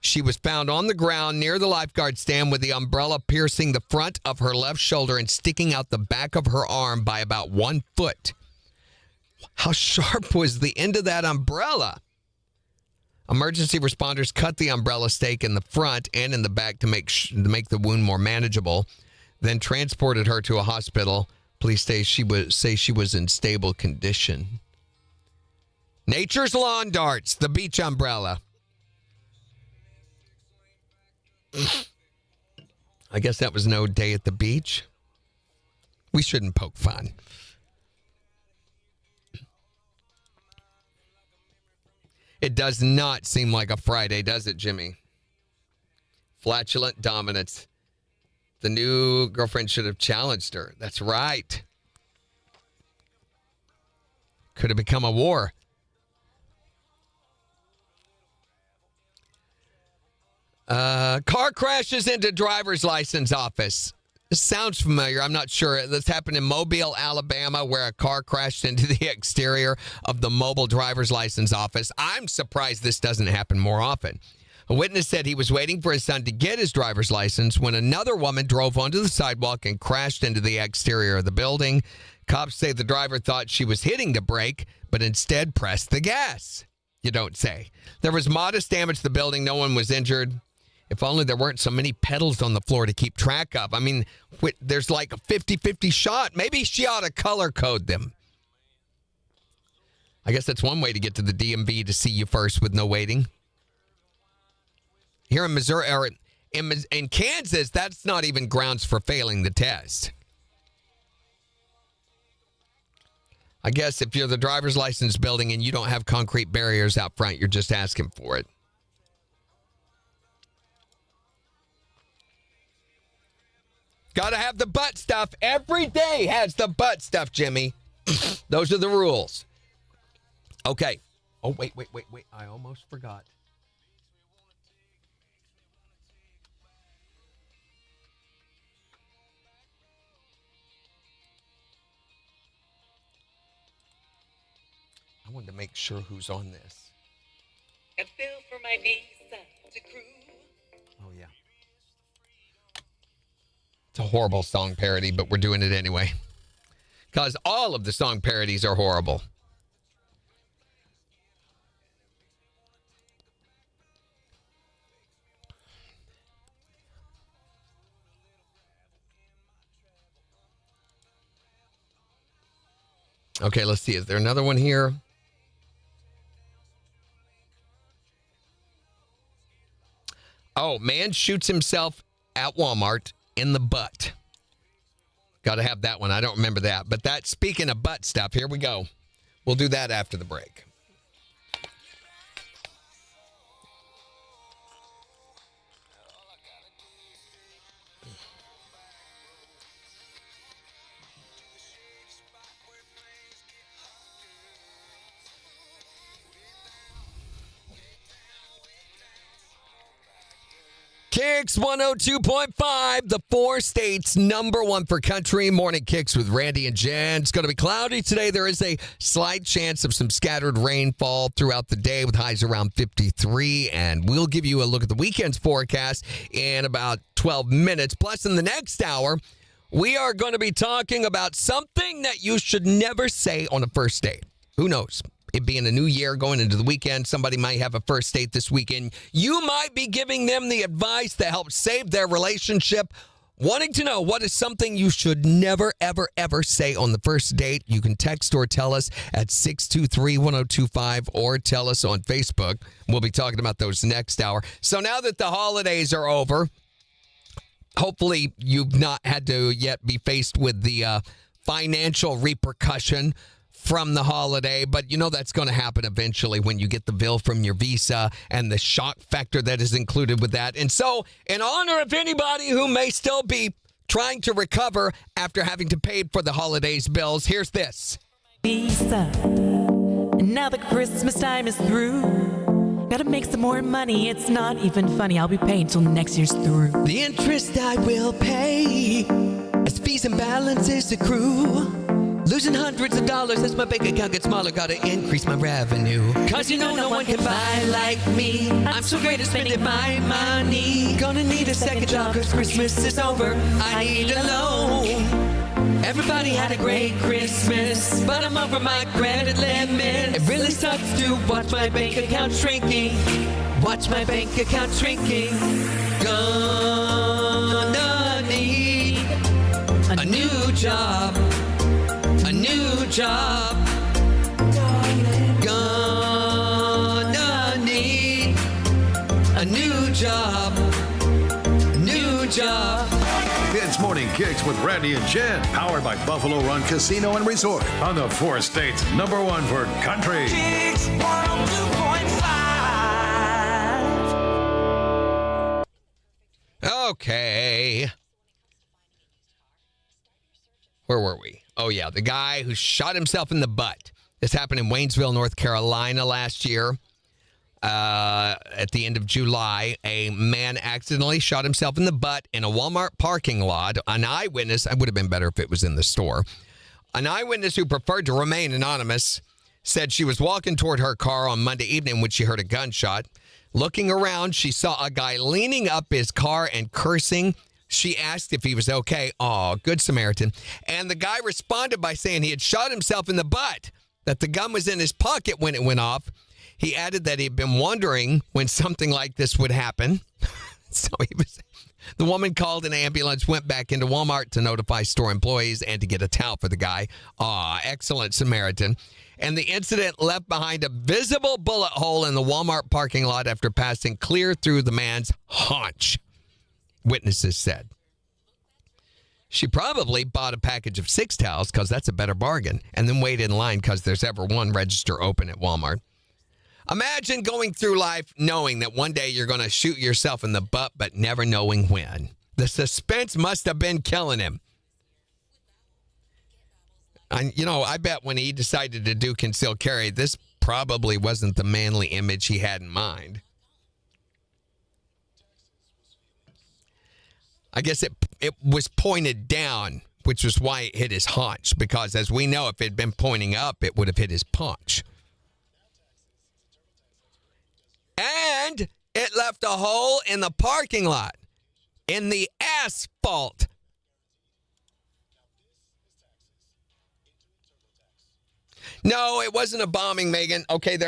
She was found on the ground near the lifeguard stand with the umbrella piercing the front of her left shoulder and sticking out the back of her arm by about 1 foot. How sharp was the end of that umbrella? Emergency responders cut the umbrella stake in the front and in the back to make the wound more manageable, then transported her to a hospital. Police say she was in stable condition. Nature's lawn darts, the beach umbrella. I guess that was no day at the beach. We shouldn't poke fun. It does not seem like a Friday, does it, Jimmy? Flatulent dominance. The new girlfriend should have challenged her. That's right. Could have become a war. Car crashes into driver's license office. This sounds familiar. I'm not sure. This happened in Mobile, Alabama, where a car crashed into the exterior of the mobile driver's license office. I'm surprised this doesn't happen more often. A witness said he was waiting for his son to get his driver's license when another woman drove onto the sidewalk and crashed into the exterior of the building. Cops say the driver thought she was hitting the brake, but instead pressed the gas. You don't say. There was modest damage to the building. No one was injured. If only there weren't so many pedals on the floor to keep track of. I mean, there's like a 50-50 shot. Maybe she ought to color code them. I guess that's one way to get to the DMV to see you first with no waiting. Here in Missouri, or in Kansas, that's not even grounds for failing the test. I guess if you're the driver's license building and you don't have concrete barriers out front, you're just asking for it. Got to have the butt stuff. Every day has the butt stuff, Jimmy. Those are the rules. Okay. Oh, wait. I almost forgot. I wanted to make sure who's on this. I feel for my visa to cruise. Oh, yeah. It's a horrible song parody, but we're doing it anyway. Because all of the song parodies are horrible. Okay, let's see. Is there another one here? Oh, man shoots himself at Walmart in the butt. Got to have that one. I don't remember that. But that, speaking of butt stuff, here we go. We'll do that after the break. KIX 102.5, the 4 states number 1 for country. Morning KIX with Randy and Jen. It's going to be cloudy today. There is a slight chance of some scattered rainfall throughout the day with highs around 53. And we'll give you a look at the weekend's forecast in about 12 minutes. Plus, in the next hour, we are going to be talking about something that you should never say on a first date. Who knows? It being a new year going into the weekend, somebody might have a first date this weekend. You might be giving them the advice that helps save their relationship. Wanting to know what is something you should never, ever, ever say on the first date, you can text or tell us at 623-1025 or tell us on Facebook. We'll be talking about those next hour. So now that the holidays are over, hopefully you've not had to yet be faced with the financial repercussion from the holiday, but you know that's going to happen eventually when you get the bill from your Visa and the shock factor that is included with that. And so, in honor of anybody who may still be trying to recover after having to pay for the holidays bills, here's this. Visa. And now the Christmas time is through. Gotta make some more money. It's not even funny. I'll be paying till next year's through. The interest I will pay as fees and balances accrue. Losing hundreds of dollars as my bank account gets smaller. Gotta increase my revenue. Cause you know no one can buy like me. I'm so great at spending my money. Gonna need a second job cause Christmas is over. I need a loan. Everybody had a great Christmas, but I'm over my credit limit. It really sucks to watch my bank account shrinking. Watch my bank account shrinking. Gonna need a new job. A new job. Gonna need a new job. New job. It's Morning Kicks with Randy and Jen, powered by Buffalo Run Casino and Resort on the 4 states number 1 for country. KIX 102.5. Okay. Where were we? Oh, yeah, the guy who shot himself in the butt. This happened in Waynesville, North Carolina last year. At the end of July, a man accidentally shot himself in the butt in a Walmart parking lot. An eyewitness, it would have been better if it was in the store. An eyewitness who preferred to remain anonymous said she was walking toward her car on Monday evening when she heard a gunshot. Looking around, she saw a guy leaning up his car and cursing. She asked if he was okay. Oh, good Samaritan. And the guy responded by saying he had shot himself in the butt, that the gun was in his pocket when it went off. He added that he'd been wondering when something like this would happen. The woman called an ambulance, went back into Walmart to notify store employees and to get a towel for the guy. Aw, excellent Samaritan. And the incident left behind a visible bullet hole in the Walmart parking lot after passing clear through the man's haunch, witnesses said. She probably bought a package of 6 towels because that's a better bargain, and then waited in line because there's ever one register open at Walmart. Imagine going through life knowing that one day you're going to shoot yourself in the butt, but never knowing when. The suspense must have been killing him. And, I bet when he decided to do concealed carry, this probably wasn't the manly image he had in mind. I guess it was pointed down, which was why it hit his haunch, because as we know, if it had been pointing up, it would have hit his paunch. And it left a hole in the parking lot, in the asphalt. No, it wasn't a bombing, Megan. Okay,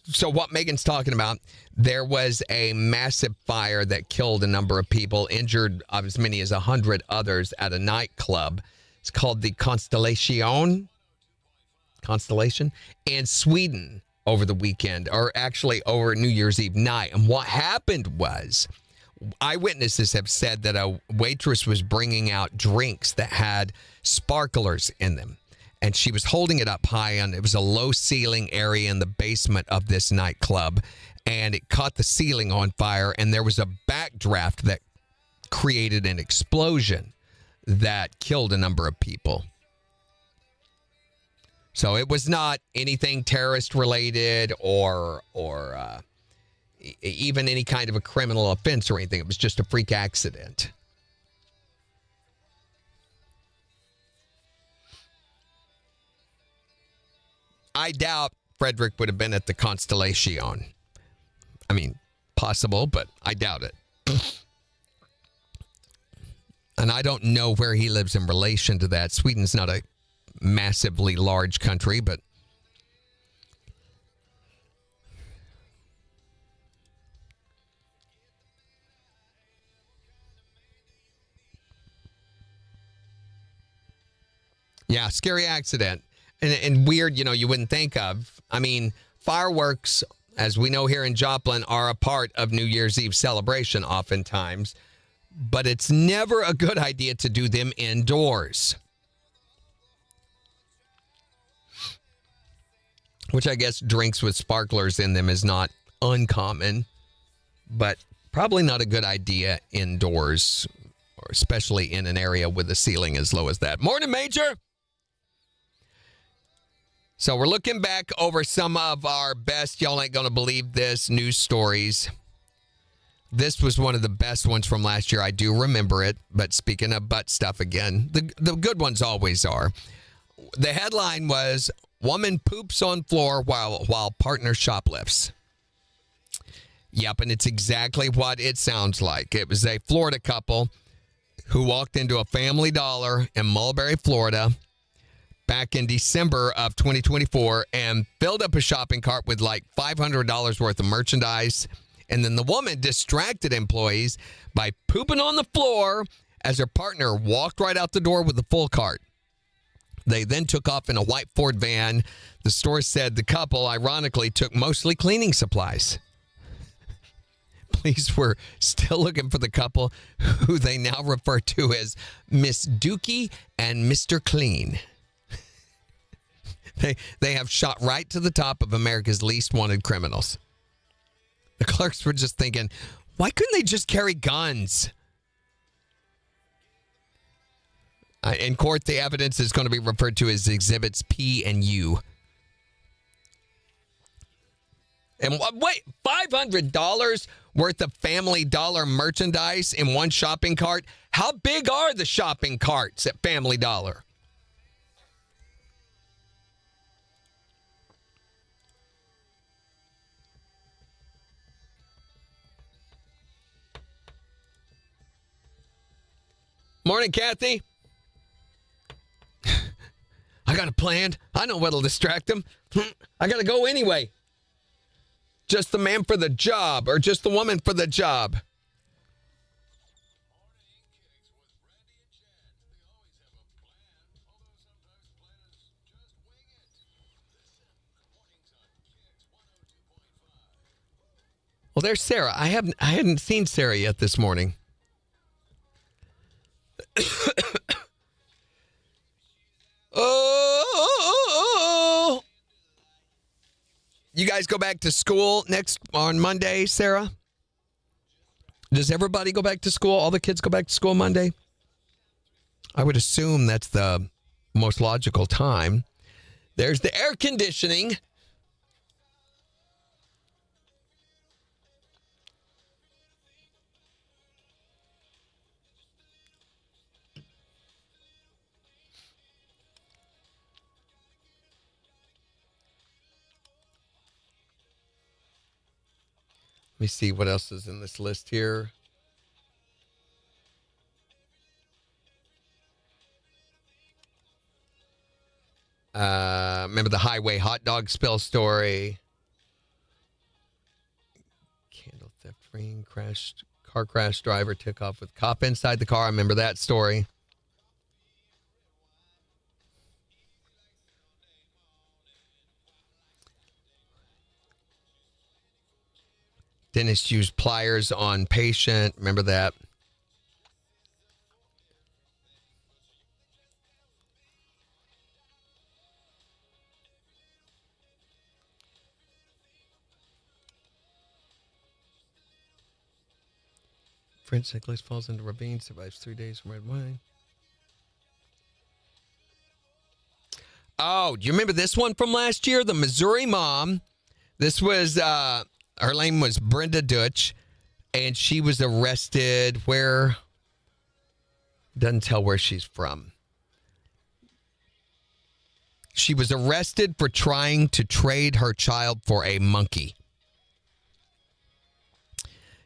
so what Megan's talking about, there was a massive fire that killed a number of people, injured as many as 100 others at a nightclub. It's called the Constellation in Sweden over the weekend, or actually over New Year's Eve night. And what happened was, eyewitnesses have said that a waitress was bringing out drinks that had sparklers in them. And she was holding it up high, and it was a low ceiling area in the basement of this nightclub. And it caught the ceiling on fire, and there was a backdraft that created an explosion that killed a number of people. So it was not anything terrorist related or even any kind of a criminal offense or anything. It was just a freak accident. I doubt Frederick would have been at the Constellation. I mean, possible, but I doubt it. And I don't know where he lives in relation to that. Sweden's not a massively large country, but yeah, scary accident. And weird, you wouldn't think of. I mean, fireworks, as we know here in Joplin, are a part of New Year's Eve celebration oftentimes, but it's never a good idea to do them indoors. Which I guess drinks with sparklers in them is not uncommon, but probably not a good idea indoors, or especially in an area with a ceiling as low as that. Morning, Major! So we're looking back over some of our best, y'all ain't going to believe this, news stories. This was one of the best ones from last year. I do remember it, but speaking of butt stuff again, the good ones always are. The headline was, woman poops on floor while partner shoplifts. Yep, and it's exactly what it sounds like. It was a Florida couple who walked into a Family Dollar in Mulberry, Florida, back in December of 2024 and filled up a shopping cart with like $500 worth of merchandise. And then the woman distracted employees by pooping on the floor as her partner walked right out the door with the full cart. They then took off in a white Ford van. The store said the couple, ironically, took mostly cleaning supplies. Police were still looking for the couple, who they now refer to as Miss Dookie and Mr. Clean. They have shot right to the top of America's least wanted criminals. The clerks were just thinking, why couldn't they just carry guns? In court, the evidence is going to be referred to as Exhibits P and U. And wait, $500 worth of Family Dollar merchandise in one shopping cart? How big are the shopping carts at Family Dollar? Morning, Kathy. I got a plan. I know what'll distract him. I got to go anyway. Just the man for the job or just the woman for the job? Well, there's Sarah. I hadn't seen Sarah yet this morning. Oh, you guys go back to school on Monday, Sarah? Does everybody go back to school? All the kids go back to school Monday? I would assume that's the most logical time. There's the air conditioning. Let me see what else is in this list here. Remember the highway hot dog spill story? Candle theft ring, car crash, driver took off with cop inside the car. I remember that story. Dentist used pliers on patient. Remember that? French cyclist falls into ravine, survives 3 days from red wine. Oh, do you remember this one from last year? The Missouri mom. This was, her name was Brenda Dutch, and she was arrested where? Doesn't tell where she's from. She was arrested for trying to trade her child for a monkey.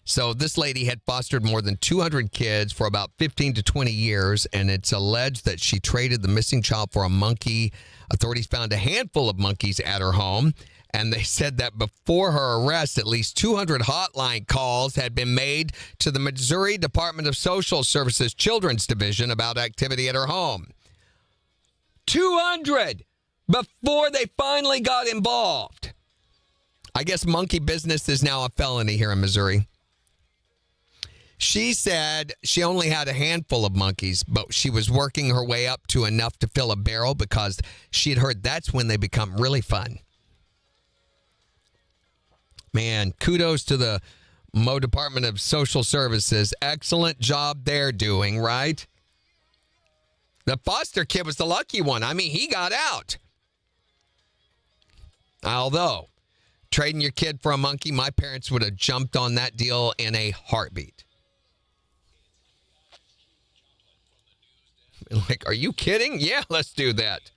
So this lady had fostered more than 200 kids for about 15 to 20 years, and it's alleged that she traded the missing child for a monkey. Authorities found a handful of monkeys at her home, and they said that before her arrest, at least 200 hotline calls had been made to the Missouri Department of Social Services Children's Division about activity at her home. 200 before they finally got involved. I guess monkey business is now a felony here in Missouri. She said she only had a handful of monkeys, but she was working her way up to enough to fill a barrel because she had heard that's when they become really fun. Man, kudos to the Mo Department of Social Services. Excellent job they're doing, right? The foster kid was the lucky one. I mean, he got out. Although, trading your kid for a monkey, my parents would have jumped on that deal in a heartbeat. Like, are you kidding? Yeah, let's do that.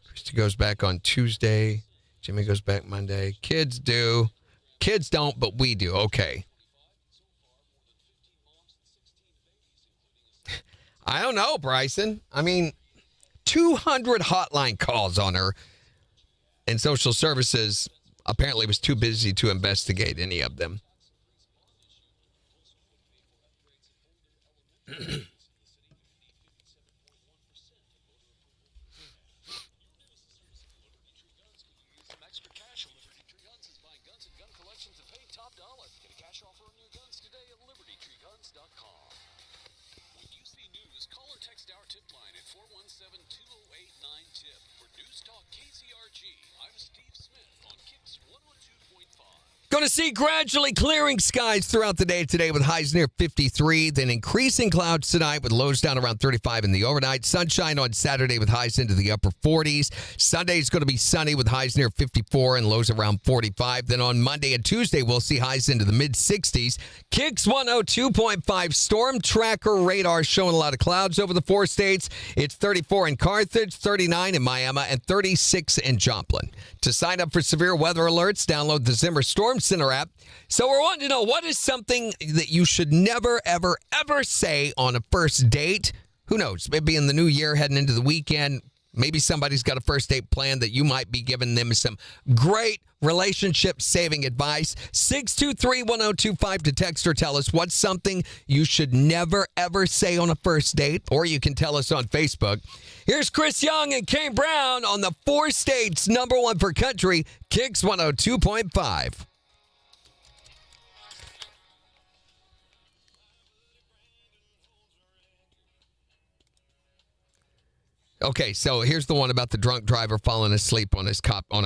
Christy goes back on Tuesday. Jimmy goes back Monday. Kids do. Kids don't, but we do. Okay. I don't know, Bryson. I mean, 200 hotline calls on her. And social services apparently was too busy to investigate any of them. Going to see gradually clearing skies throughout the day today with highs near 53, then increasing clouds tonight with lows down around 35 in the overnight. Sunshine on Saturday with highs into the upper 40s. Sunday is going to be sunny with highs near 54 and lows around 45. Then on Monday and Tuesday, we'll see highs into the mid-60s. KIX 102.5 storm tracker radar showing a lot of clouds over the 4 states. It's 34 in Carthage, 39 in Miami, and 36 in Joplin. To sign up for severe weather alerts, download the Zimmer Storm Center app. So we're wanting to know, what is something that you should never, ever, ever say on a first date? Who knows? Maybe in the new year, heading into the weekend, maybe somebody's got a first date plan that you might be giving them some great relationship-saving advice. 623-1025 to text or tell us what's something you should never, ever say on a first date. Or you can tell us on Facebook. Here's Chris Young and Kane Brown on the 4 states #1 for country, KIX 102.5. Okay, so here's the one about the drunk driver falling asleep on a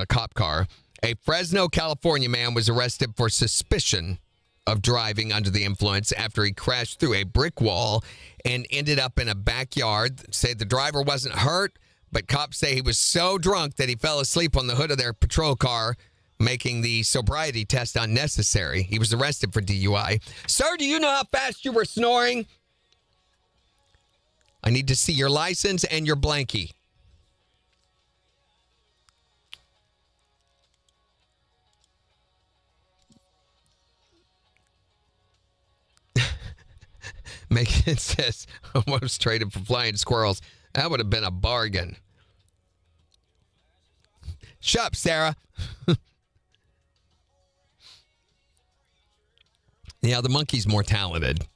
cop car. A Fresno, California man was arrested for suspicion of driving under the influence after he crashed through a brick wall and ended up in a backyard. Say the driver wasn't hurt, but cops say he was so drunk that he fell asleep on the hood of their patrol car, making the sobriety test unnecessary. He was arrested for DUI. Sir, do you know how fast you were snoring? I need to see your license and your blankie. It says, almost traded for flying squirrels. That would have been a bargain. Shut up, Sarah. Yeah, the monkey's more talented.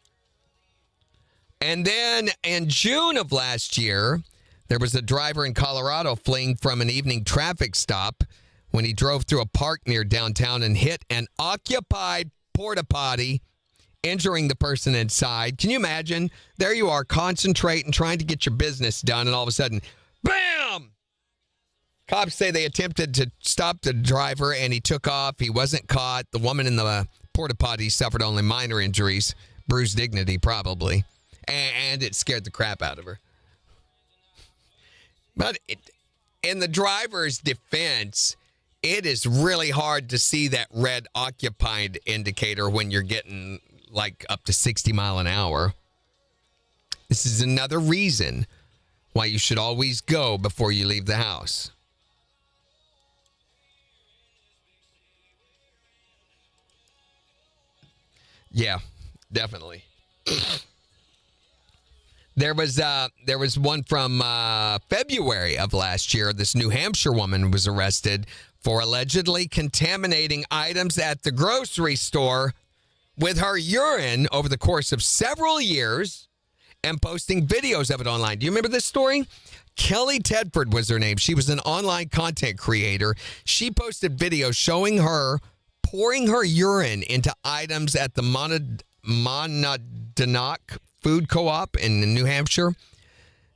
And then in June of last year, there was a driver in Colorado fleeing from an evening traffic stop when he drove through a park near downtown and hit an occupied porta potty, injuring the person inside. Can you imagine? There you are, concentrating, trying to get your business done, and all of a sudden, bam! Cops say they attempted to stop the driver, and he took off. He wasn't caught. The woman in the porta potty suffered only minor injuries, bruised dignity probably. And it scared the crap out of her. But in the driver's defense, it is really hard to see that red occupied indicator when you're getting like up to 60 mile an hour. This is another reason why you should always go before you leave the house. Yeah, definitely. There was one from February of last year. This New Hampshire woman was arrested for allegedly contaminating items at the grocery store with her urine over the course of several years and posting videos of it online. Do you remember this story? Kelly Tedford was her name. She was an online content creator. She posted videos showing her pouring her urine into items at the Monadnock Food Co-op in New Hampshire.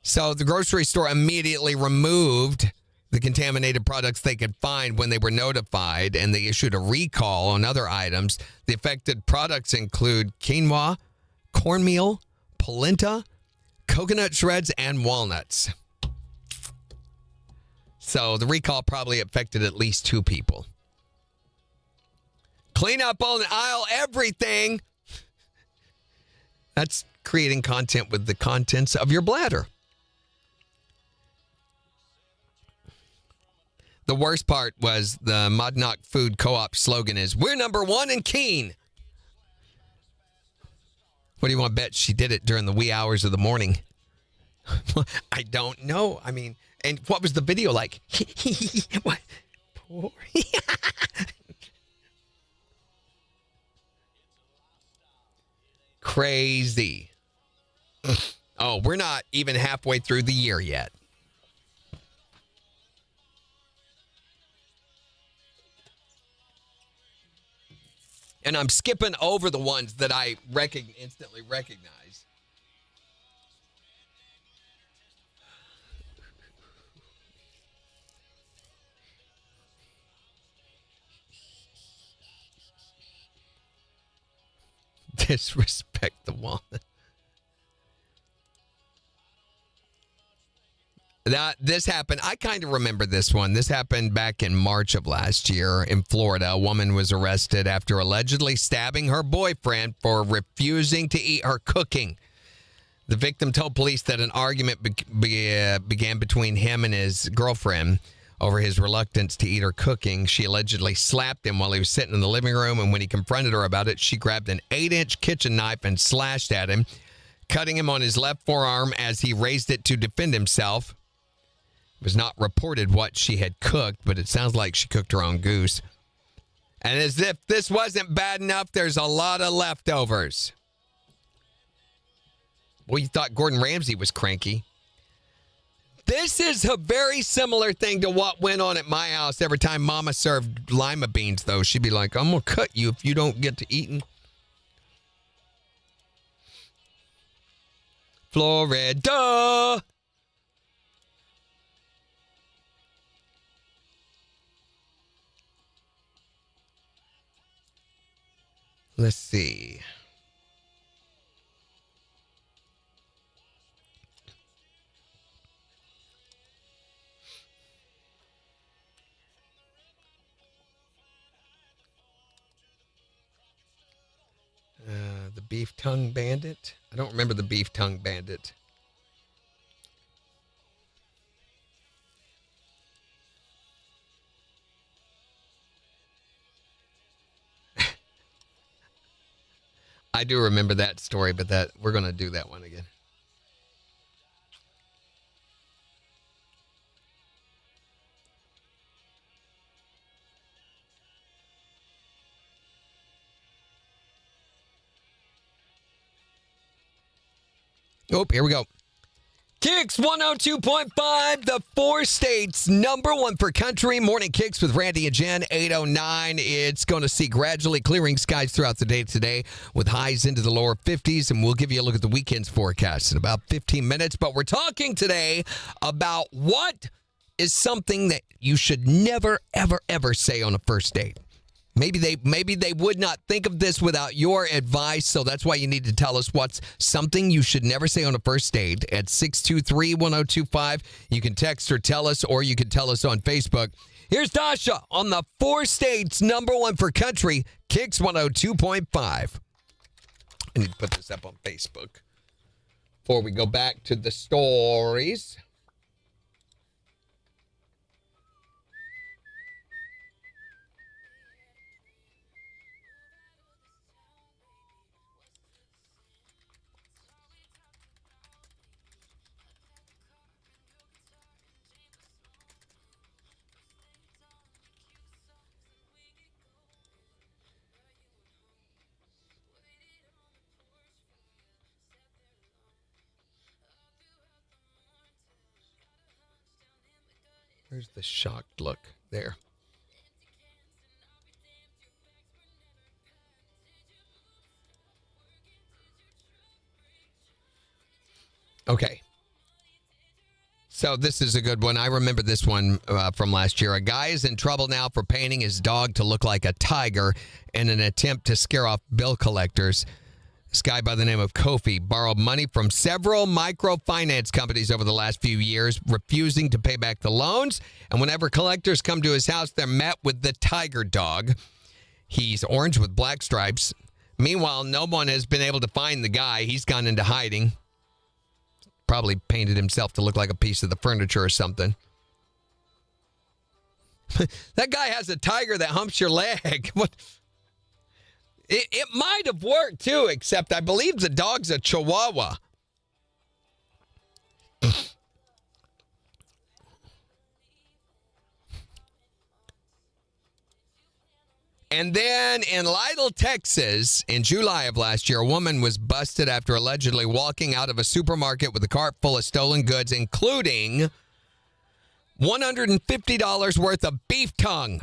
So the grocery store immediately removed the contaminated products they could find when they were notified, and they issued a recall on other items. The affected products include quinoa, cornmeal, polenta, coconut shreds, and walnuts. So the recall probably affected at least 2 people. Clean up on the aisle, everything. That's creating content with the contents of your bladder. The worst part was the Monadnock Food Co-op slogan is, "We're #1 in Keene." What do you want to bet? She did it during the wee hours of the morning. I don't know. I mean, and what was the video like? What? Poor. Crazy. Oh, we're not even halfway through the year yet. And I'm skipping over the ones that I instantly recognize. Disrespect the woman. This happened. I kind of remember this one. This happened back in March of last year in Florida. A woman was arrested after allegedly stabbing her boyfriend for refusing to eat her cooking. The victim told police that an argument began between him and his girlfriend over his reluctance to eat her cooking. She allegedly slapped him while he was sitting in the living room, and when he confronted her about it, she grabbed an 8-inch kitchen knife and slashed at him, cutting him on his left forearm as he raised it to defend himself. It was not reported what she had cooked, but it sounds like she cooked her own goose. And as if this wasn't bad enough, there's a lot of leftovers. Well, you thought Gordon Ramsay was cranky. This is a very similar thing to what went on at my house every time Mama served lima beans, though. She'd be like, I'm going to cut you if you don't get to eating. Florida. Let's see. The beef tongue bandit. I don't remember the beef tongue bandit. I do remember that story, but we're going to do that one again. Oh, here we go. KIX 102.5, the 4 states, number 1 for country. Morning KIX with Randy and Jen, 8:09. It's going to see gradually clearing skies throughout the day today with highs into the lower 50s, and we'll give you a look at the weekend's forecast in about 15 minutes. But we're talking today about what is something that you should never, ever, ever say on a first date. Maybe they would not think of this without your advice, so that's why you need to tell us what's something you should never say on a first date at 623-1025. You can text or tell us, or you can tell us on Facebook. Here's Dasha on the 4 states, number 1 for country, KIX 102.5. I need to put this up on Facebook before we go back to the stories. Where's the shocked look? There. Okay. So this is a good one. I remember this one from last year. A guy is in trouble now for painting his dog to look like a tiger in an attempt to scare off bill collectors. This guy by the name of Kofi borrowed money from several microfinance companies over the last few years, refusing to pay back the loans. And whenever collectors come to his house, they're met with the tiger dog. He's orange with black stripes. Meanwhile, no one has been able to find the guy. He's gone into hiding. Probably painted himself to look like a piece of the furniture or something. That guy has a tiger that humps your leg. What? It might have worked, too, except I believe the dog's a Chihuahua. And then in Lytle, Texas, in July of last year, a woman was busted after allegedly walking out of a supermarket with a cart full of stolen goods, including $150 worth of beef tongue.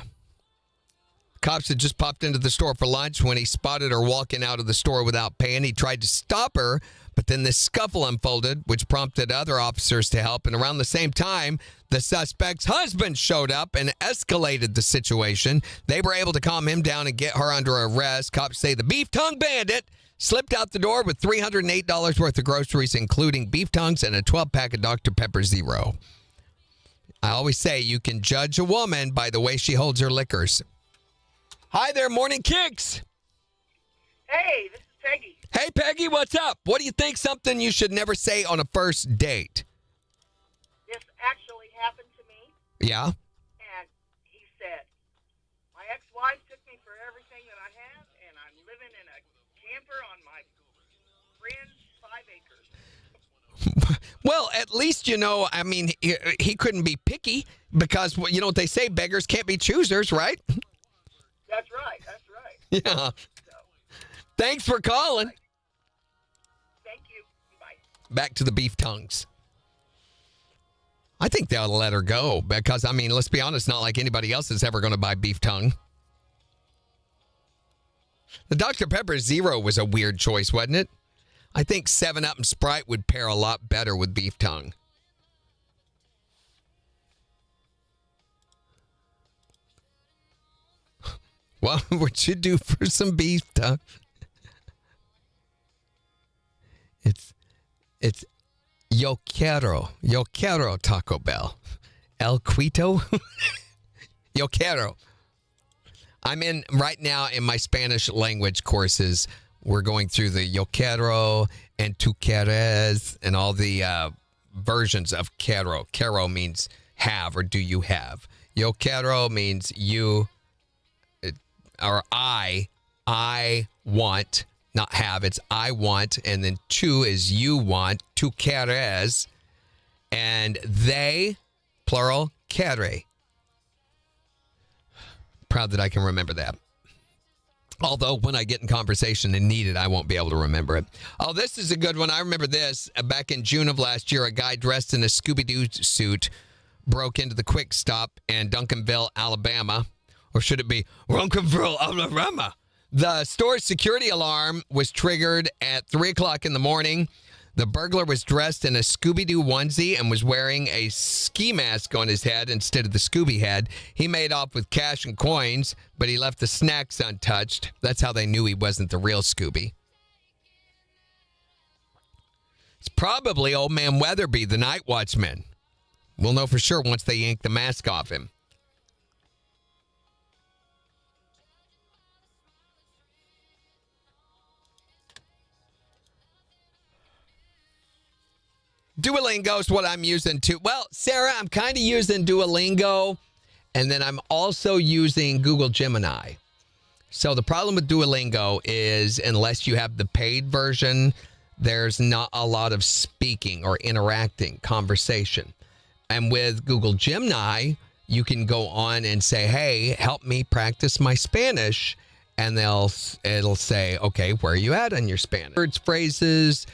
Cops had just popped into the store for lunch when he spotted her walking out of the store without paying. He tried to stop her, But then this scuffle unfolded, which prompted other officers to help. And around the same time, the suspect's husband showed up and escalated the situation. They were able to calm him down and get her under arrest. Cops say the beef tongue bandit slipped out the door with $308 worth of groceries, including beef tongues and a 12-pack of Dr. Pepper Zero. I always say you can judge a woman by the way she holds her liquors. Hi there, Morning Kicks. Hey, this is Peggy. Hey, Peggy, what's up? What do you think something you should never say on a first date? This actually happened to me, Yeah? and he said, my ex-wife took me for everything that I have, and I'm living in a camper on my friend's 5 acres. Well, at least, I mean, he couldn't be picky because, you know what they say, beggars can't be choosers, right? That's right, that's right. Yeah. Thanks for calling. Thank you. Bye. Back to the beef tongues. I think they ought to let her go because, I mean, let's be honest, not like anybody else is ever going to buy beef tongue. The Dr. Pepper Zero was a weird choice, wasn't it? I think 7-Up and Sprite would pair a lot better with beef tongue. What would you do for some beef tongue? It's Yo quiero Taco Bell. El Quito? Yo quiero. I'm in right now in my Spanish language courses. We're going through the yo quiero and tu quieres and all the versions of quiero. Quiero means have or do you have. Yo quiero means you or I want. Not have, it's I want, and then tu is you want, tu quieres, and they, plural, quiere. Proud that I can remember that. Although when I get in conversation and need it, I won't be able to remember it. Oh, this is a good one. I remember this. Back in June of last year, a guy dressed in a Scooby-Doo suit broke into the Quick Stop in Duncanville, Alabama. Or should it be Duncanville, Alabama? The store's security alarm was triggered at 3 o'clock in the morning. The burglar was dressed in a Scooby-Doo onesie and was wearing a ski mask on his head instead of the Scooby head. He made off with cash and coins, but he left the snacks untouched. That's how they knew he wasn't the real Scooby. It's probably Old Man Weatherby, the night watchman. We'll know for sure once they yank the mask off him. Duolingo is what I'm using too. Well, Sarah, I'm kind of using Duolingo, and then I'm also using Google Gemini. So the problem with Duolingo is unless you have the paid version, there's not a lot of speaking or interacting, conversation. And with Google Gemini, you can go on and say, hey, help me practice my Spanish. And it'll say, okay, where are you at on your Spanish? Words, phrases,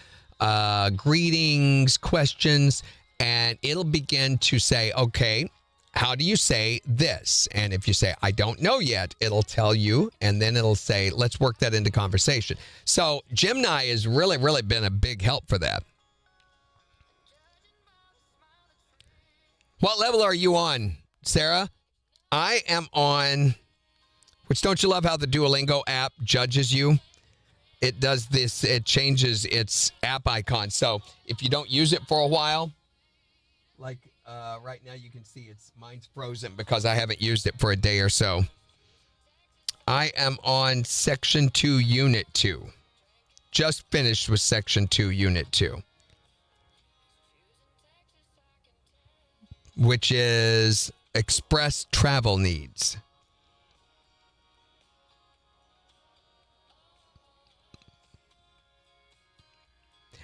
greetings, questions, and it'll begin to say, okay, how do you say this? And if you say, I don't know yet, it'll tell you, and then it'll say, let's work that into conversation. So Gemini has really, really been a big help for that. What level are you on, Sarah? I am on, which don't you love how the Duolingo app judges you? It does this, it changes its app icon. So if you don't use it for a while, like right now you can see mine's frozen because I haven't used it for a day or so. I am on Section 2, Unit 2. Just finished with Section 2, Unit 2. Which is Express Travel Needs.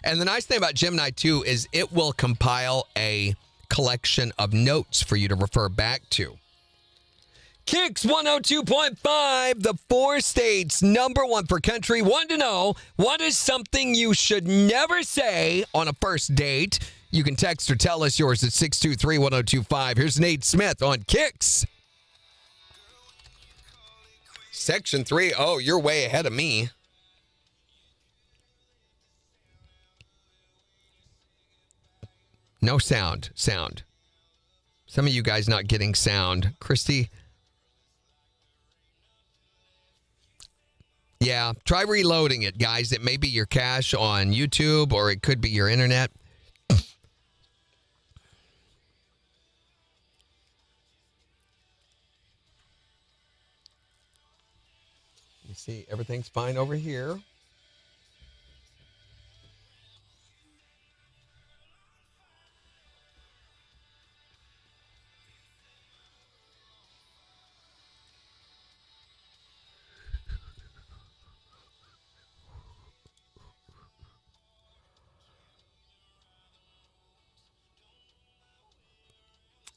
And the nice thing about Gemini 2 is it will compile a collection of notes for you to refer back to. KIX 102.5, the 4 states, #1 for country. Want to know what is something you should never say on a first date? You can text or tell us yours at 623-1025. Here's Nate Smith on KIX. Section 3. Oh, you're way ahead of me. No sound. Sound. Some of you guys not getting sound. Christy. Yeah, try reloading it, guys. It may be your cache on YouTube or it could be your internet. You see, everything's fine over here.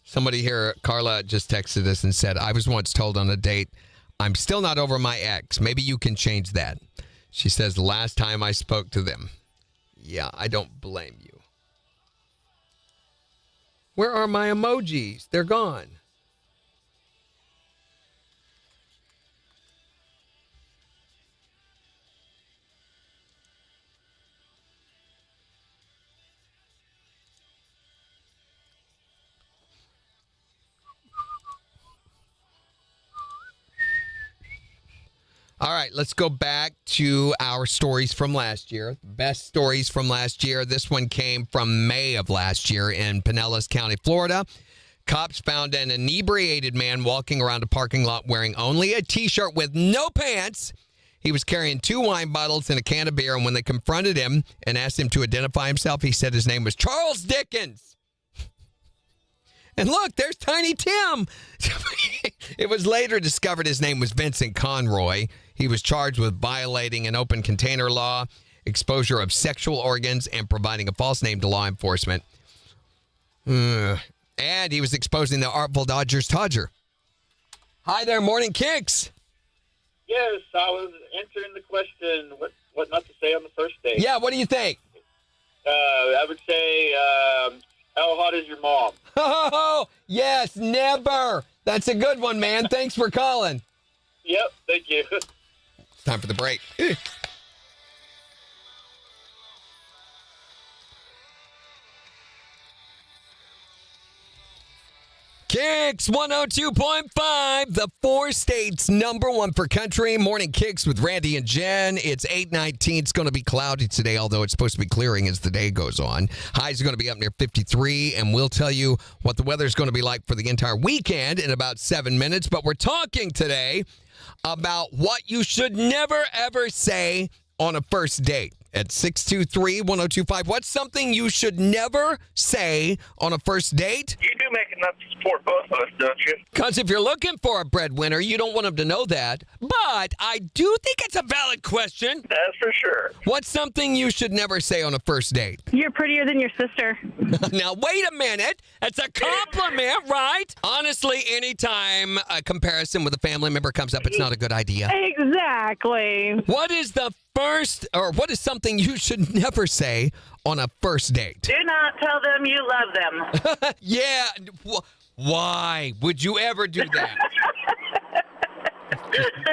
Somebody here, Carla, just texted us and said, I was once told on a date, I'm still not over my ex. Maybe you can change that. She says, the last time I spoke to them. Yeah, I don't blame you. Where are my emojis? They're gone. All right, let's go back to our stories from last year. Best stories from last year. This one came from May of last year in Pinellas County, Florida. Cops found an inebriated man walking around a parking lot wearing only a T-shirt with no pants. He was carrying 2 wine bottles and a can of beer, and when they confronted him and asked him to identify himself, he said his name was Charles Dickens. And look, there's Tiny Tim. It was later discovered his name was Vincent Conroy. He was charged with violating an open container law, exposure of sexual organs, and providing a false name to law enforcement. And he was exposing the Artful Dodgers Todger. Hi there, Morning Kicks. Yes, I was answering the question, what not to say on the first date. Yeah, what do you think? I would say, how hot is your mom? Oh, yes, never. That's a good one, man. Thanks for calling. Yep, thank you. It's time for the break. KIX 102.5, the 4 states #1 for country. Morning Kicks with Randy and Jen. It's 8:19. It's going to be cloudy today, although it's supposed to be clearing as the day goes on. Highs are going to be up near 53, and we'll tell you what the weather's going to be like for the entire weekend in about 7 minutes. But we're talking today about what you should never, ever say on a first date. At 623-1025, what's something you should never say on a first date? You do make enough to support both of us, don't you? Because if you're looking for a breadwinner, you don't want them to know that. But I do think it's a valid question. That's for sure. What's something you should never say on a first date? You're prettier than your sister. Now, wait a minute. That's a compliment, right? Honestly, anytime a comparison with a family member comes up, it's not a good idea. Exactly. What is what is something you should never say on a first date? Do not tell them you love them. Yeah. Why would you ever do that?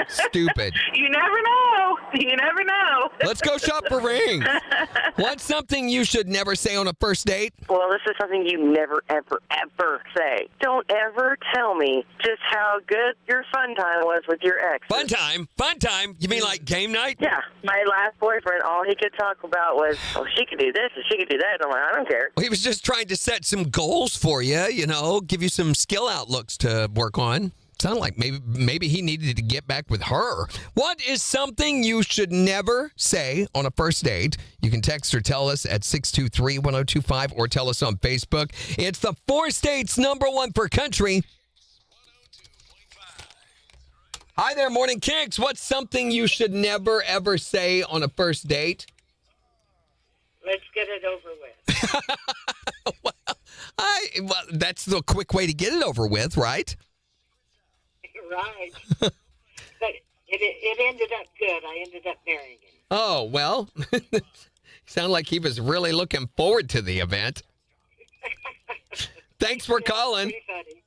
Stupid. You never know. You never know. Let's go shop for rings. What's something you should never say on a first date? Well, this is something you never, ever, ever say. Don't ever tell me just how good your fun time was with your ex. Fun time? Fun time? You mean like game night? Yeah. My last boyfriend, all he could talk about was, oh, she could do this and she could do that. I'm like, I don't care. Well, he was just trying to set some goals for you, give you some skill outlooks to work on. Sounded like maybe he needed to get back with her. What is something you should never say on a first date? You can text or tell us at 623-1025 or tell us on Facebook. It's the 4 states #1 for country. Hi there, Morning Kicks. What's something you should never, ever say on a first date? Let's get it over with. well, that's the quick way to get it over with, right? Right. But it ended up good. I ended up marrying him. Oh, well, sounded like he was really looking forward to the event. Thanks for calling. Pretty funny.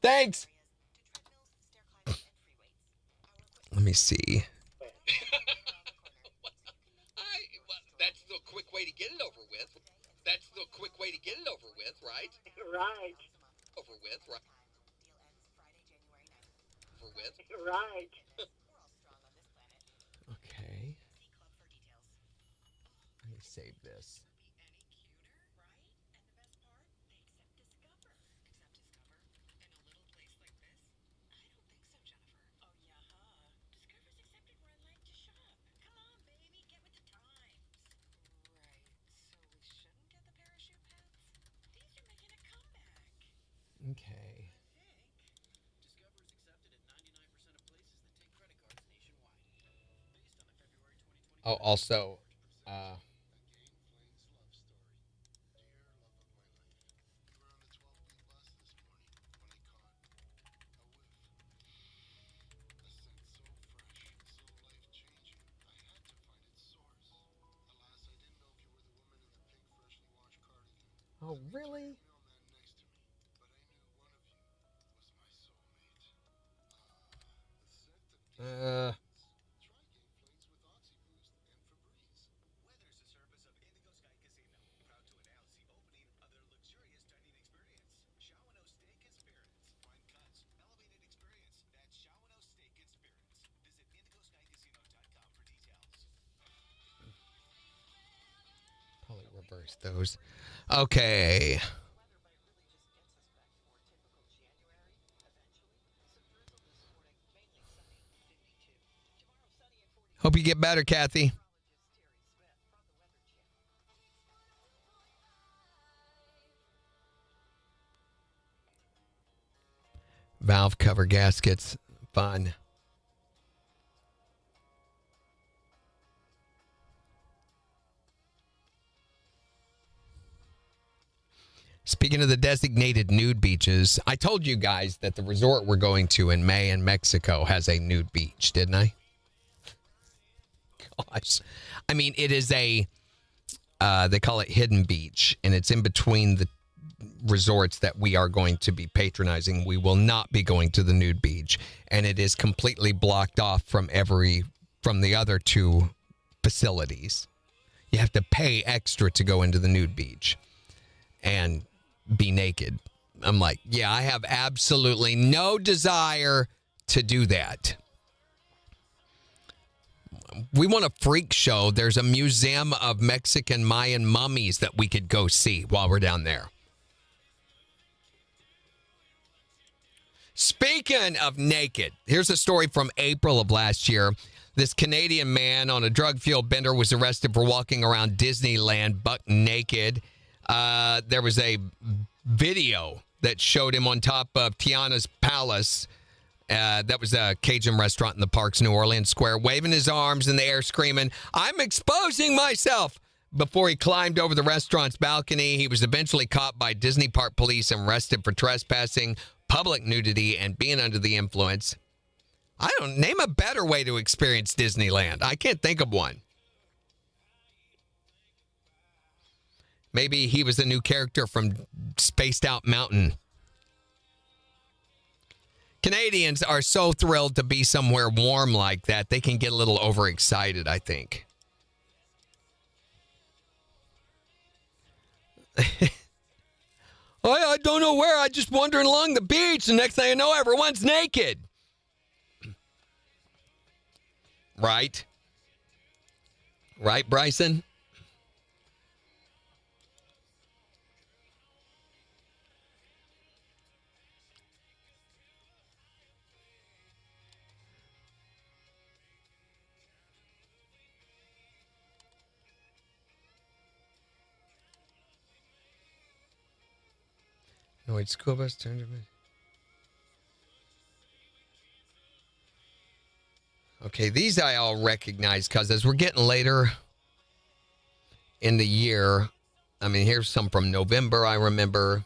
Thanks. Let me see. That's the quick way to get it over with. That's the quick way to get it over with, right? Right. Over with, right? Over with. Right. Okay. Let me save this. Okay. Oh, also, oh, really? Uh, probably reverse those. Okay. Hope you get better, Kathy. Valve cover gaskets. Fun. Speaking of the designated nude beaches, I told you guys that the resort we're going to in May in Mexico has a nude beach, didn't I? Gosh. I mean, it is a, they call it hidden beach, and it's in between the resorts that we are going to be patronizing. We will not be going to the nude beach, and it is completely blocked off from the other two facilities. You have to pay extra to go into the nude beach and be naked. I'm like, yeah, I have absolutely no desire to do that. We want a freak show. There's a museum of Mexican Mayan mummies that we could go see while we're down there. Speaking of naked, here's a story from April of last year. This Canadian man on a drug-fueled bender was arrested for walking around Disneyland buck naked. There was a video that showed him on top of Tiana's Palace. That was a Cajun restaurant in the Parks, New Orleans Square, waving his arms in the air, screaming, "I'm exposing myself!" Before he climbed over the restaurant's balcony. He was eventually caught by Disney Park police and arrested for trespassing, public nudity, and being under the influence. I don't name a better way to experience Disneyland. I can't think of one. Maybe he was a new character from Spaced Out Mountain. Canadians are so thrilled to be somewhere warm like that, they can get a little overexcited, I think. I don't know where. I just wandering along the beach. The next thing I know, everyone's naked. Right? Right, Bryson? No, wait, school bus turned to me. Okay, these I all recognize because as we're getting later in the year, I mean, here's some from November, I remember.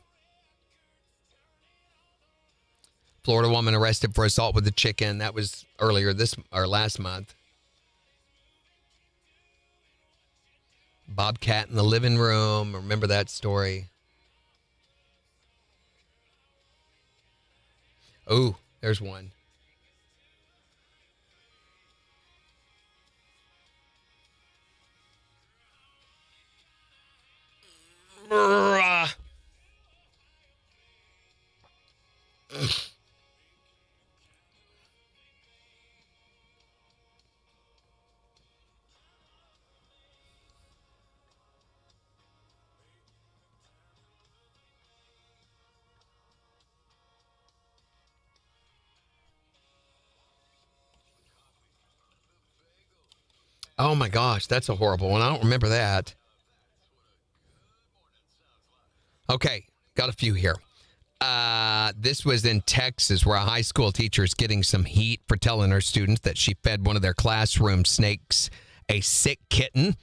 Florida woman arrested for assault with a chicken. That was earlier last month. Bobcat in the living room. Remember that story? Oh, there's one. Oh my gosh, that's a horrible one. I don't remember that. Okay, got a few here. This was in Texas where a high school teacher is getting some heat for telling her students that she fed one of their classroom snakes a sick kitten.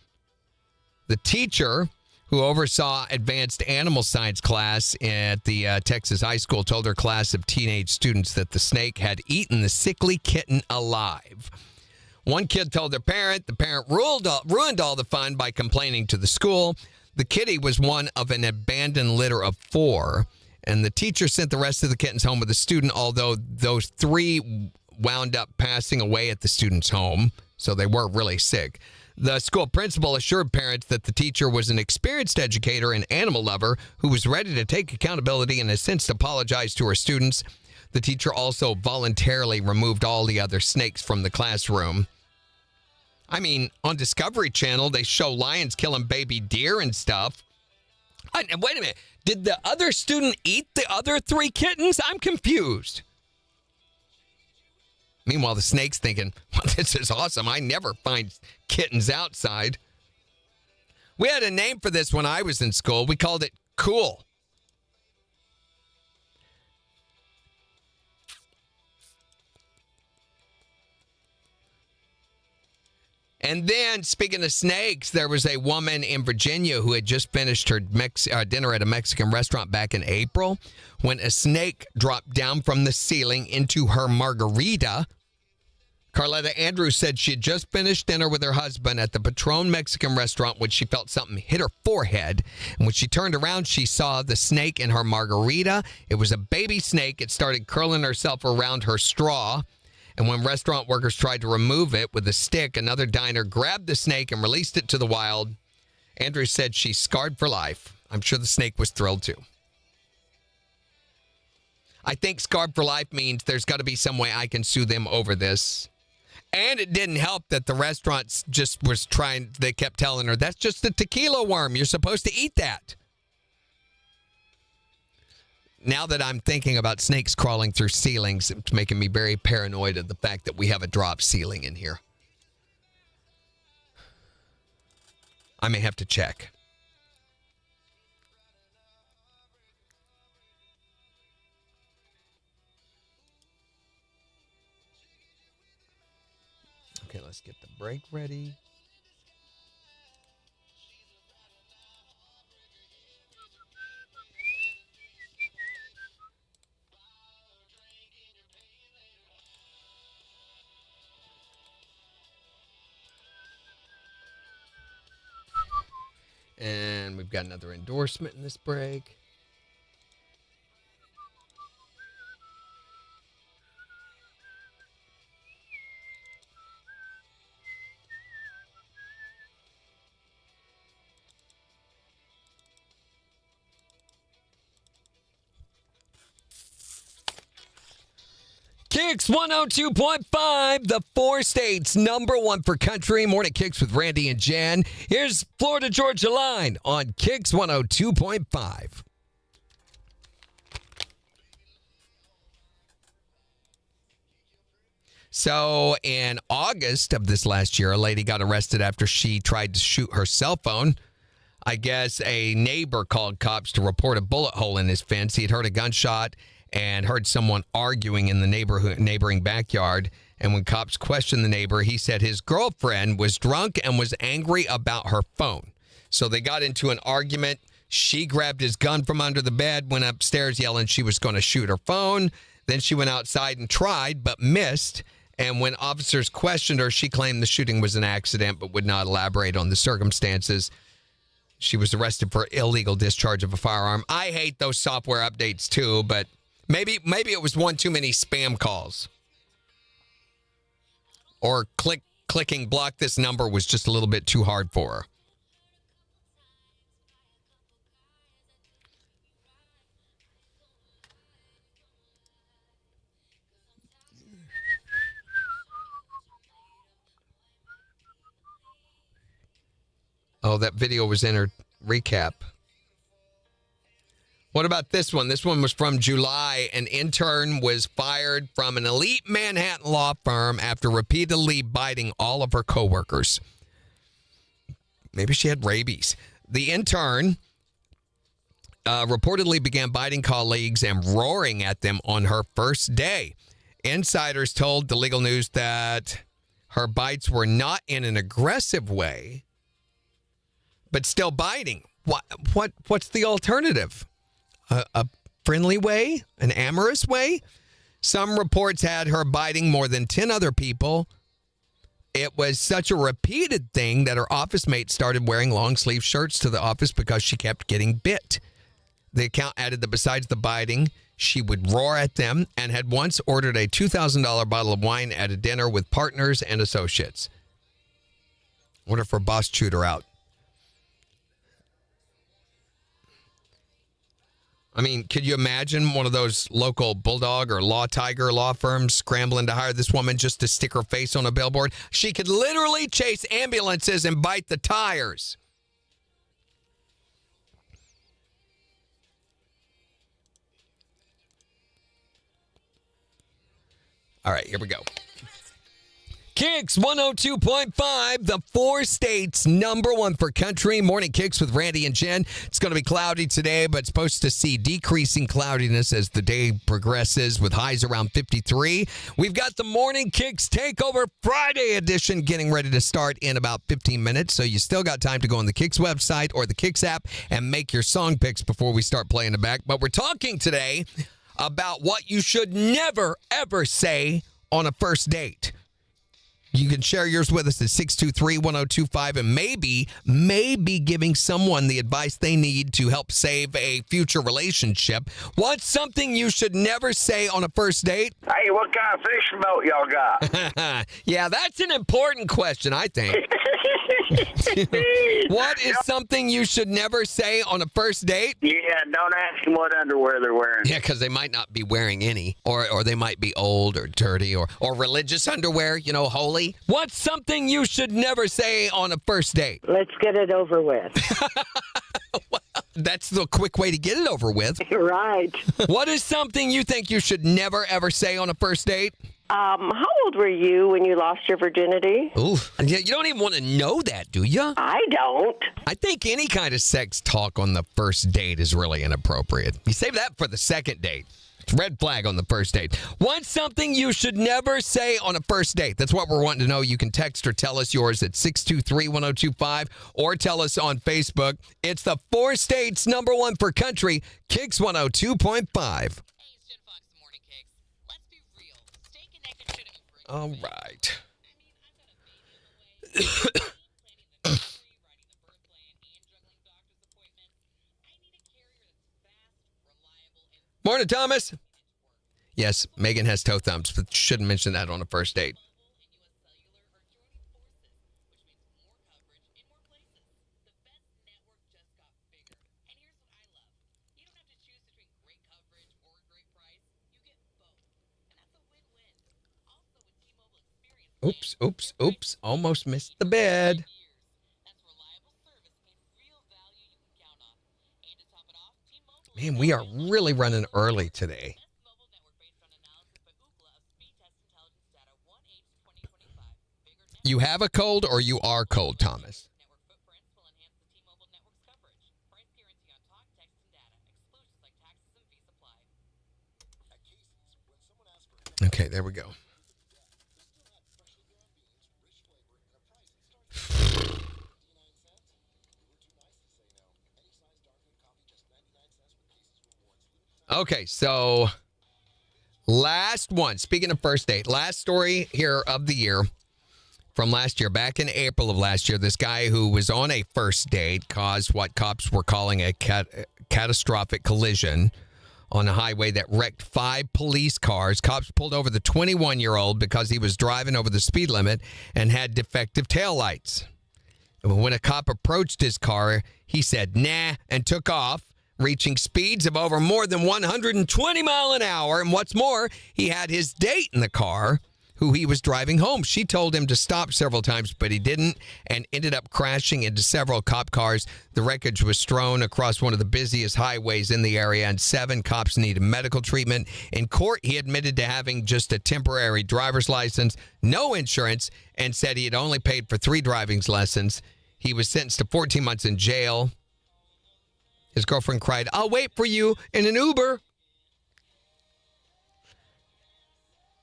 The teacher, who oversaw advanced animal science class at the Texas high school, told her class of teenage students that the snake had eaten the sickly kitten alive. One kid told their parent. The parent ruined all the fun by complaining to the school. The kitty was one of an abandoned litter of 4, and the teacher sent the rest of the kittens home with the student, although those 3 wound up passing away at the student's home, so they were really sick. The school principal assured parents that the teacher was an experienced educator and animal lover who was ready to take accountability and has since apologized to her students. The teacher also voluntarily removed all the other snakes from the classroom. I mean, on Discovery Channel, they show lions killing baby deer and stuff. Wait a minute. Did the other student eat the other 3 kittens? I'm confused. Meanwhile, the snake's thinking, well, this is awesome. I never find kittens outside. We had a name for this when I was in school. We called it Cool. And then, speaking of snakes, there was a woman in Virginia who had just finished her dinner at a Mexican restaurant back in April when a snake dropped down from the ceiling into her margarita. Carletta Andrews said she had just finished dinner with her husband at the Patron Mexican restaurant when she felt something hit her forehead. And when she turned around, she saw the snake in her margarita. It was a baby snake. It started curling herself around her straw. And when restaurant workers tried to remove it with a stick, another diner grabbed the snake and released it to the wild. Andrews said she's scarred for life. I'm sure the snake was thrilled too. I think scarred for life means there's got to be some way I can sue them over this. And it didn't help that the restaurants just was trying, they kept telling her, that's just a tequila worm. You're supposed to eat that. Now that I'm thinking about snakes crawling through ceilings, it's making me very paranoid of the fact that we have a drop ceiling in here. I may have to check. Okay, let's get the break ready. And we've got another endorsement in this break. KIX 102.5, the 4 states #1 for country. Morning KIX with Randy and Jen. Here's Florida Georgia Line on KIX 102.5. So in August of this last year, a lady got arrested after she tried to shoot her cell phone. I guess a neighbor called cops to report a bullet hole in his fence. He had heard a gunshot and heard someone arguing in the neighboring backyard. And when cops questioned the neighbor, he said his girlfriend was drunk and was angry about her phone. So they got into an argument. She grabbed his gun from under the bed, went upstairs yelling she was going to shoot her phone. Then she went outside and tried, but missed. And when officers questioned her, she claimed the shooting was an accident, but would not elaborate on the circumstances. She was arrested for illegal discharge of a firearm. I hate those software updates too, but maybe it was one too many spam calls. Or clicking block this number was just a little bit too hard for her. Oh, that video was in her recap. What about this one? This one was from July. An intern was fired from an elite Manhattan law firm after repeatedly biting all of her coworkers. Maybe she had rabies. The intern reportedly began biting colleagues and roaring at them on her first day. Insiders told the Legal News that her bites were not in an aggressive way, but still biting. What's the alternative? A friendly way? An amorous way? Some reports had her biting more than 10 other people. It was such a repeated thing that her office mates started wearing long sleeve shirts to the office because she kept getting bit. The account added that besides the biting, she would roar at them and had once ordered a $2,000 bottle of wine at a dinner with partners and associates. Wonder if her boss chewed her out. I mean, could you imagine one of those local bulldog or law tiger law firms scrambling to hire this woman just to stick her face on a billboard? She could literally chase ambulances and bite the tires. All right, here we go. KIX 102.5, the 4 states #1 for country. Morning KIX with Randy and Jen. It's going to be cloudy today, but supposed to see decreasing cloudiness as the day progresses with highs around 53. We've got the Morning KIX Takeover Friday edition getting ready to start in about 15 minutes, so you still got time to go on the KIX website or the KIX app and make your song picks before we start playing it back. But we're talking today about what you should never, ever say on a first date. You can share yours with us at 623-1025 and maybe giving someone the advice they need to help save a future relationship. What's something you should never say on a first date? Hey, what kind of fishing boat y'all got? Yeah, that's an important question, I think. What is something you should never say on a first date? Yeah, don't ask them what underwear they're wearing. Yeah, because they might not be wearing any, or they might be old or dirty or religious underwear, holy. What's something you should never say on a first date? Let's get it over with. Well, that's the quick way to get it over with. Right. What is something you think you should never, ever say on a first date? How old were you when you lost your virginity? Ooh, you don't even want to know that, do you? I don't. I think any kind of sex talk on the first date is really inappropriate. You save that for the second date. It's red flag on the first date. What's something you should never say on a first date? That's what we're wanting to know. You can text or tell us yours at 623-1025 or tell us on Facebook. It's the 4 states #1 for country, KIX 102.5. All right. Morning, Thomas. Yes, Megan has toe thumbs, but shouldn't mention that on a first date. Oops. Almost missed the bed. Man, we are really running early today. You have a cold or you are cold, Thomas? Okay, there we go. Okay, so last one. Speaking of first date, last story here of the year from last year. Back in April of last year, this guy who was on a first date caused what cops were calling a catastrophic collision on a highway that wrecked 5 police cars. Cops pulled over the 21-year-old because he was driving over the speed limit and had defective taillights. When a cop approached his car, he said, nah, and took off, reaching speeds of over more than 120 miles an hour. And what's more, he had his date in the car. who he was driving home. She told him to stop several times, but he didn't, and ended up crashing into several cop cars. The wreckage was strewn across one of the busiest highways in the area, and 7 cops needed medical treatment. In court, he admitted to having just a temporary driver's license, no insurance, and said he had only paid for 3 driving lessons. He was sentenced to 14 months in jail. His girlfriend cried, "I'll wait for you in an Uber."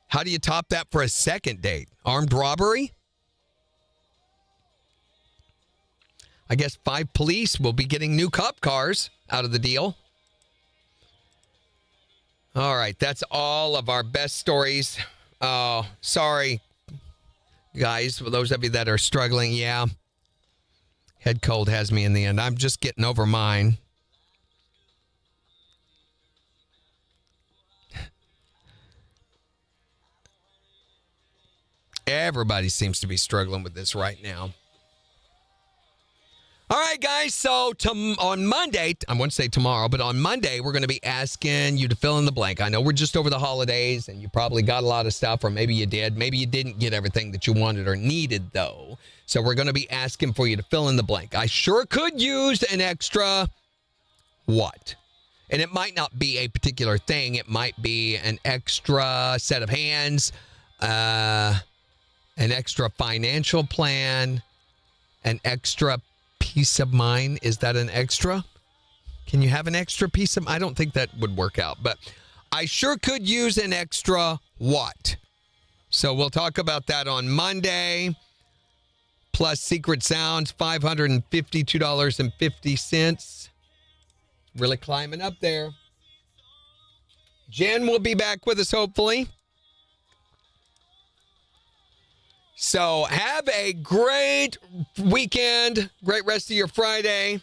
How do you top that for a second date? Armed robbery? I guess 5 police will be getting new cop cars out of the deal. All right, that's all of our best stories. Oh, sorry, guys, for those of you that are struggling. Yeah, head cold has me in the end. I'm just getting over mine. Everybody seems to be struggling with this right now. All right, guys. So on Monday, I won't say tomorrow, but on Monday, we're going to be asking you to fill in the blank. I know we're just over the holidays, and you probably got a lot of stuff, or maybe you did. Maybe you didn't get everything that you wanted or needed, though. So we're going to be asking for you to fill in the blank. I sure could use an extra what? And it might not be a particular thing. It might be an extra set of hands, an extra financial plan, an extra peace of mind. Is that an extra? Can you have an extra piece of? I don't think that would work out, but I sure could use an extra what? So we'll talk about that on Monday. Plus Secret Sounds, $552.50. Really climbing up there. Jen will be back with us, hopefully. So have a great weekend, great rest of your Friday.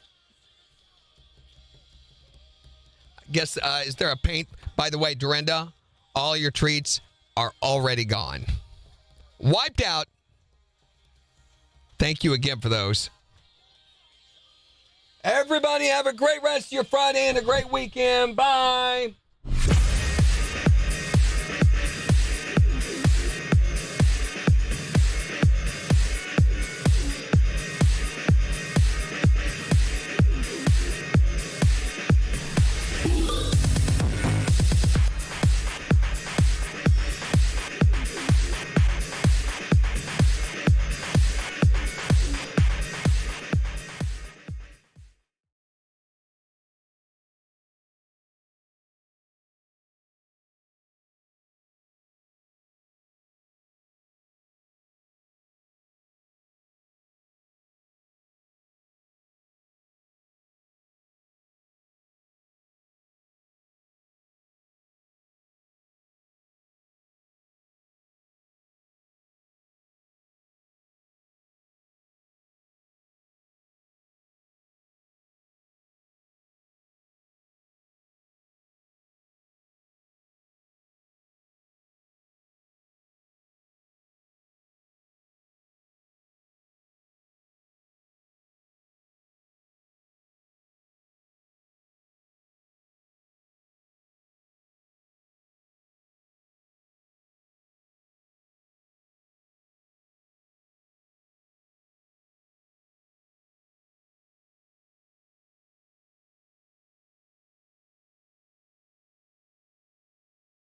I guess, is there a paint? By the way, Dorinda, all your treats are already gone. Wiped out. Thank you again for those. Everybody have a great rest of your Friday and a great weekend. Bye.